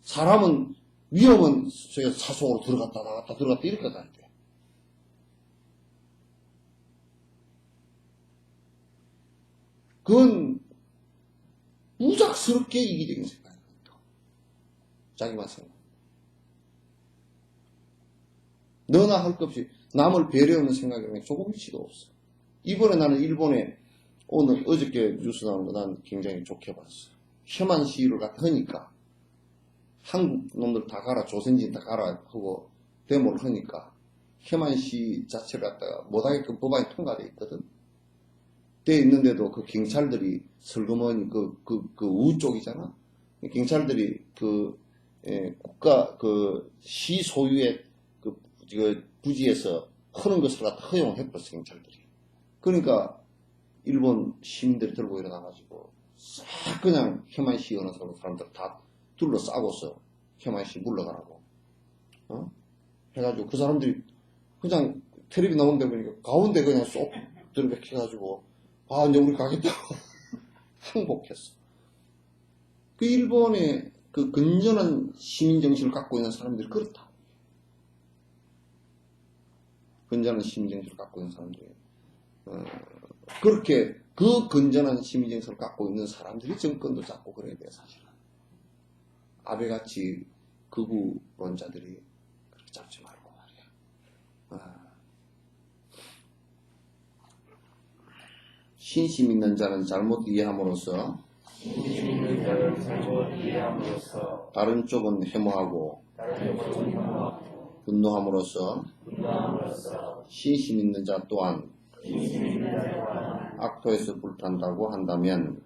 사람은 위험은 차 속으로 들어갔다 나갔다 들어갔다 이렇게 다닐 돼. 그건 무작스럽게 이기적인 생각이에요. 자기만 생각. 너나 할 것 없이 남을 배려하는 생각이 조금씩도 없어. 이번에 나는 일본에 오늘 어저께 뉴스 나온 거 난 굉장히 좋게 봤어. 혐한 시위를 갖다 하니까 한국 놈들 다 가라 조선진 다 가라 하고 데모를 하니까 혐한 시위 자체를 갖다가 못하게끔 법안이 통과돼 있거든. 돼 있는데도 그 경찰들이 슬그머니 그 우쪽이잖아. 경찰들이 국가 시 소유의 부지에서 하는 것을 갖다 허용했었어 경찰들이. 그러니까 일본 시민들이 들고 일어나가지고 싹 그냥 혐한 시위하는 사람들 다 둘러싸고서 혐한 시위 물러가라고 해가지고 그 사람들이 그냥 텔레비 나온데 보니까 가운데 그냥 쏙 들어박혀가지고 이제 우리 가겠다고 항복했어. 그 일본의 그 건전한 시민정신을 갖고 있는 사람들이 그렇다. 건전한 시민정신을 갖고 있는 사람들이 그렇게 그 건전한 시민정신을 갖고 있는 사람들이 정권도 잡고 그래야 돼 사실은. 아베같이 극우론자들이 그렇게 잡지 말고 말이야. 신심 있는 자는 잘못 이해함으로써 다른 쪽은 해모하고 분노함으로써 신심 있는 자 또한 악도에서 불탄다고 한다면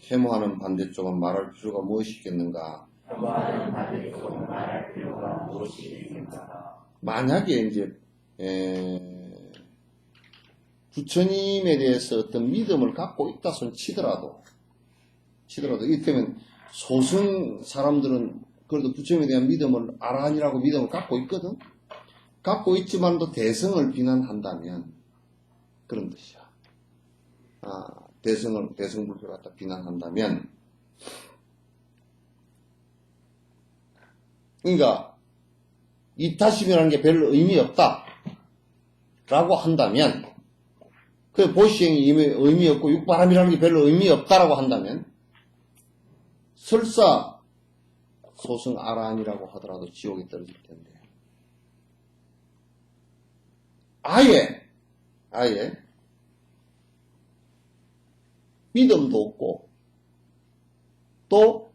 해모하는 반대쪽은 말할 필요가 무엇이겠는가? 만약에 이제 부처님에 대해서 어떤 믿음을 갖고 있다 손 치더라도 이때면 소승 사람들은 그래도 부처님에 대한 믿음을 아라한이라고 믿음을 갖고 있거든. 갖고 있지만도 대성을 비난한다면 그런 뜻이야. 대성불교를 갖다 비난한다면 그러니까 이타심이라는 게 별로 의미 없다 라고 한다면 그 보시행이 의미 없고 육바람이라는 게 별로 의미 없다라고 한다면 설사 소승 아라한이라고 하더라도 지옥에 떨어질 텐데 아예 믿음도 없고 또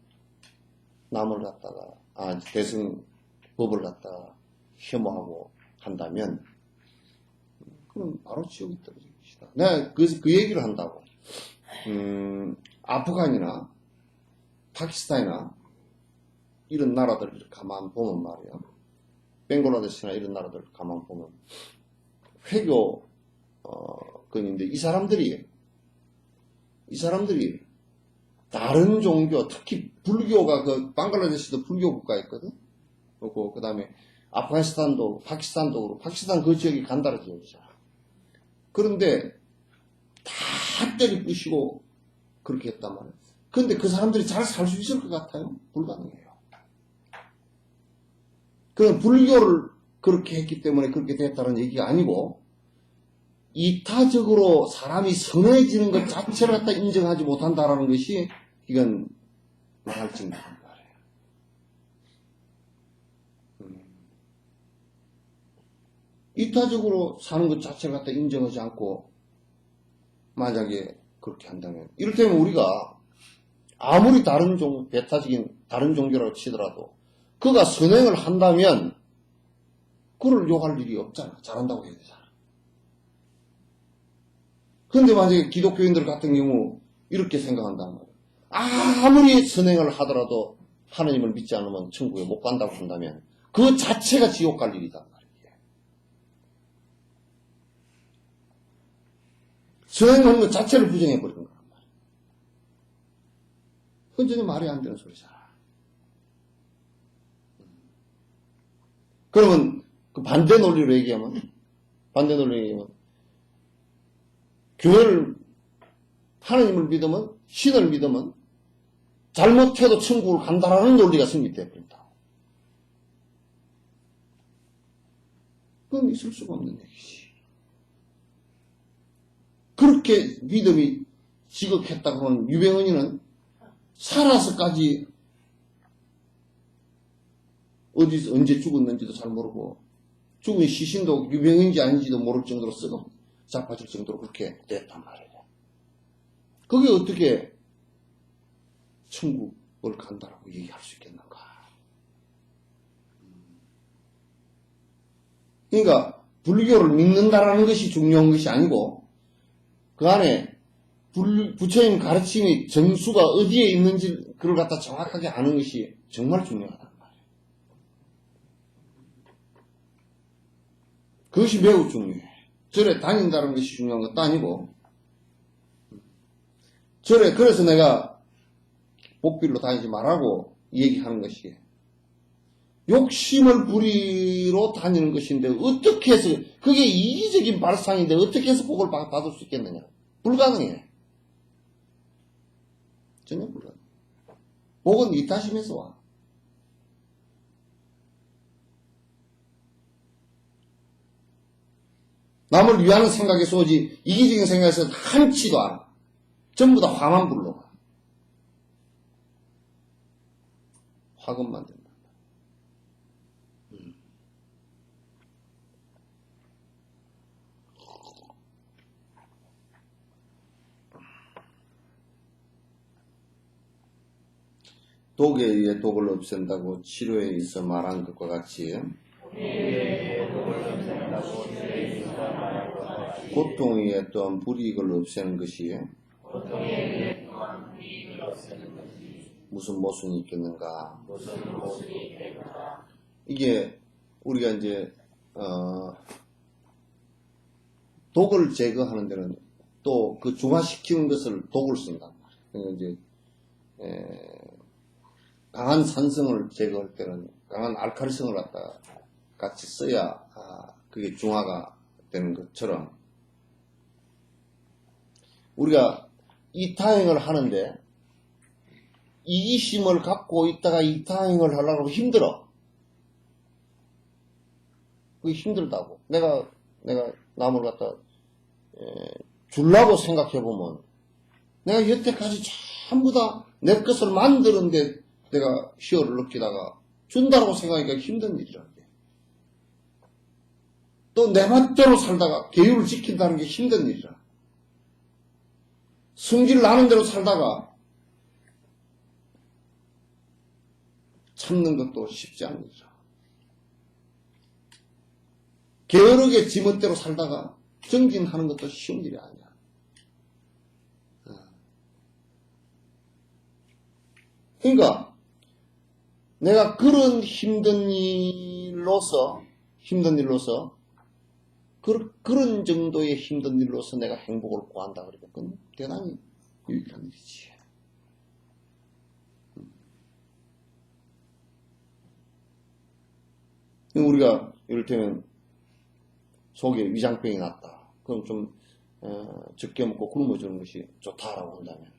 남을 갖다가 대승 법을 갖다가 혐오하고 한다면 그럼 바로 지옥에 떨어질 것이다. 내가 그 얘기를 한다고. 아프간이나 파키스탄이나 이런 나라들을 가만 보면 말이야. 벵글라데시나 이런 나라들 가만 보면 회교건인데 이 사람들이 다른 종교, 특히 불교가 그 방글라데시도 불교 국가였거든. 그리고 그 다음에 아프가니스탄도 파키스탄도 그렇고 파키스탄 그 지역이 간다라 지역이잖아. 그런데 다 때리 부시고 그렇게 했단 말이야. 그런데 그 사람들이 잘 살 수 있을 것 같아요? 불가능해요. 그럼 불교를 그렇게 했기 때문에 그렇게 됐다는 얘기가 아니고 이타적으로 사람이 선해지는 것 자체를 갖다 인정하지 못한다라는 것이 이건 망할 증거란 말이에요. 이타적으로 사는 것 자체를 갖다 인정하지 않고 만약에 그렇게 한다면 이를테면 우리가 아무리 다른 배타적인 다른 종교라고 치더라도 그가 선행을 한다면 그를 욕할 일이 없잖아. 잘한다고 해야 되잖아. 근데 만약에 기독교인들 같은 경우 이렇게 생각한단 말이에요. 아무리 선행을 하더라도 하나님을 믿지 않으면 천국에 못 간다고 한다면 그 자체가 지옥 갈 일이단 말이에요. 선행하는 것 자체를 부정해버리는 거란 말이에요. 그건 전혀 말이 안 되는 소리잖아. 그러면 그 반대 논리로 얘기하면 교회를 하나님을 믿으면 신을 믿으면 잘못해도 천국을 간다라는 논리가 성립되어 버린다. 그건 있을 수가 없는 얘기지. 그렇게 믿음이 지극했다고 하는 유병언이는 살아서까지 어디서 언제 죽었는지도 잘 모르고 죽은 시신도 유병인지 아닌지도 모를 정도로 썩어 자빠질 정도로 그렇게 됐단 말이에요. 그게 어떻게 천국을 간다라고 얘기할 수 있겠는가? 그러니까 불교를 믿는다라는 것이 중요한 것이 아니고 그 안에 부처님 가르침이 정수가 어디에 있는지 그걸 갖다 정확하게 아는 것이 정말 중요하단 말이에요. 그것이 매우 중요해. 절에 다닌다는 것이 중요한 것도 아니고 절에 그래서 내가 복빌로 다니지 말라고 얘기하는 것이 욕심을 부리러 다니는 것인데 어떻게 해서 그게 이기적인 발상인데 어떻게 해서 복을 받을 수 있겠느냐? 불가능해. 전혀 불가능해. 복은 이타심에서 와. 남을 위하는 생각에서 오지 이기적인 생각에서 한치도 안 와. 전부 다 화만 불러가. 화금만 된다. 독에 의해 독을 없앤다고 치료에 있어 말한 것과 같이 고통에 의해 또한 불이익을 없애는 것이 무슨 모순이 있겠는가? 이게 우리가 이제 독을 제거하는 데는 또 그 중화시키는 것을 독을 쓴단 말이에요. 그러니까 이제 강한 산성을 제거할 때는 강한 알칼리성을 갖다 같이 써야 그게 중화가 되는 것처럼 우리가 이타행을 하는데 이기심을 갖고 있다가 이타행을 하려고 힘들어. 그게 힘들다고. 내가 남을 갖다 주려고 생각해보면 내가 여태까지 전부 다 내 것을 만드는데 내가 희열을 느끼다가 준다고 생각하니까 힘든 일이란데. 또 내 멋대로 살다가 계율을 지킨다는 게 힘든 일이라. 성질 나는 대로 살다가 참는 것도 쉽지 않은 일이라. 게으르게 지멋대로 살다가 정진하는 것도 쉬운 일이 아니야. 그러니까 내가 그런 힘든 일로서 그런 정도의 힘든 일로서 내가 행복을 구한다 그러면 그건 대단히 유익한 일이지. 우리가 이를테면 속에 위장병이 났다. 그럼 좀 적게 먹고 굶어주는 것이 좋다라고 한다면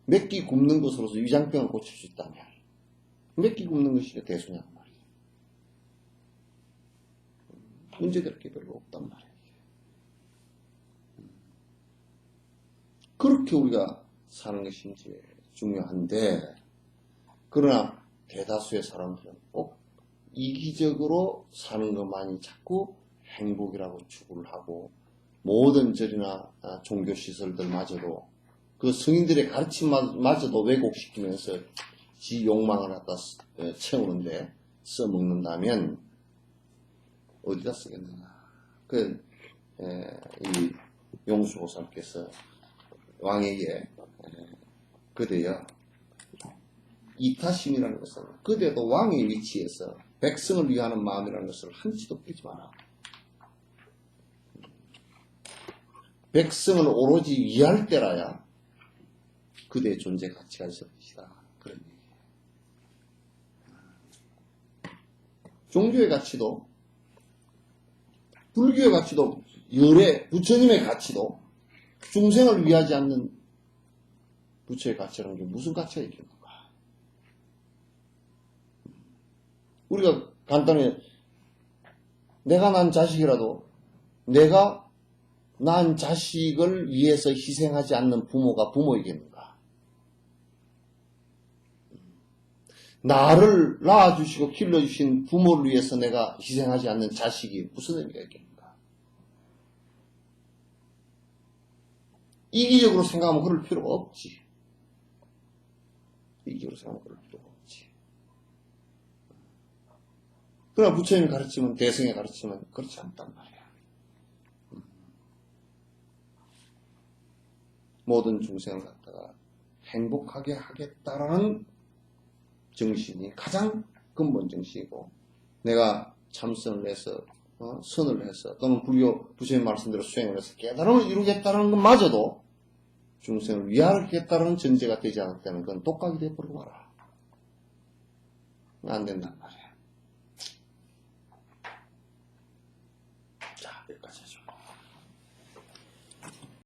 몇 끼 굶는 것으로서 위장병을 고칠 수 있다면 몇 끼 굶는 것이 대수냐는 말이에요. 문제될 게 별로 없단 말이에요. 그렇게 우리가 사는 것이 이제 중요한데 그러나 대다수의 사람들은 꼭 이기적으로 사는 것만이 자꾸 행복이라고 추구를 하고 모든 절이나 종교시설들마저도 그 성인들의 가르침마저도 왜곡시키면서 지 욕망을 갖다 채우는데 써먹는다면 어디다 쓰겠느냐. 이 용수보살께서 왕에게 그대여 이타심이라는 것은 그대도 왕의 위치에서 백성을 위하는 마음이라는 것을 한치도 빼지 마라. 백성을 오로지 위할 때라야 그대의 존재 가치가 있을 것이다. 그런 얘기예요. 종교의 가치도 불교의 가치도 열애 부처님의 가치도 중생을 위하지 않는 부처의 가치라는 게 무슨 가치가 있겠는가? 우리가 간단히 내가 난 자식이라도 내가 난 자식을 위해서 희생하지 않는 부모가 부모이겠는가? 나를 낳아주시고 길러주신 부모를 위해서 내가 희생하지 않는 자식이 무슨 의미가 있겠는가? 이기적으로 생각하면 그럴 필요가 없지. 이기적으로 생각하면 그럴 필요가 없지. 그러나 부처님이 가르치면, 대승의 가르치면 그렇지 않단 말이야. 모든 중생을 갖다가 행복하게 하겠다라는 정신이 가장 근본 정신이고, 내가 참선을 해서 선을 해서 또는 부처님 말씀대로 수행을 해서 깨달음을 이루겠다는 것마저도 중생을 위하겠다는 전제가 되지 않을 때는 그건 독각이 되어버리고 말아. 안 된단 말이야.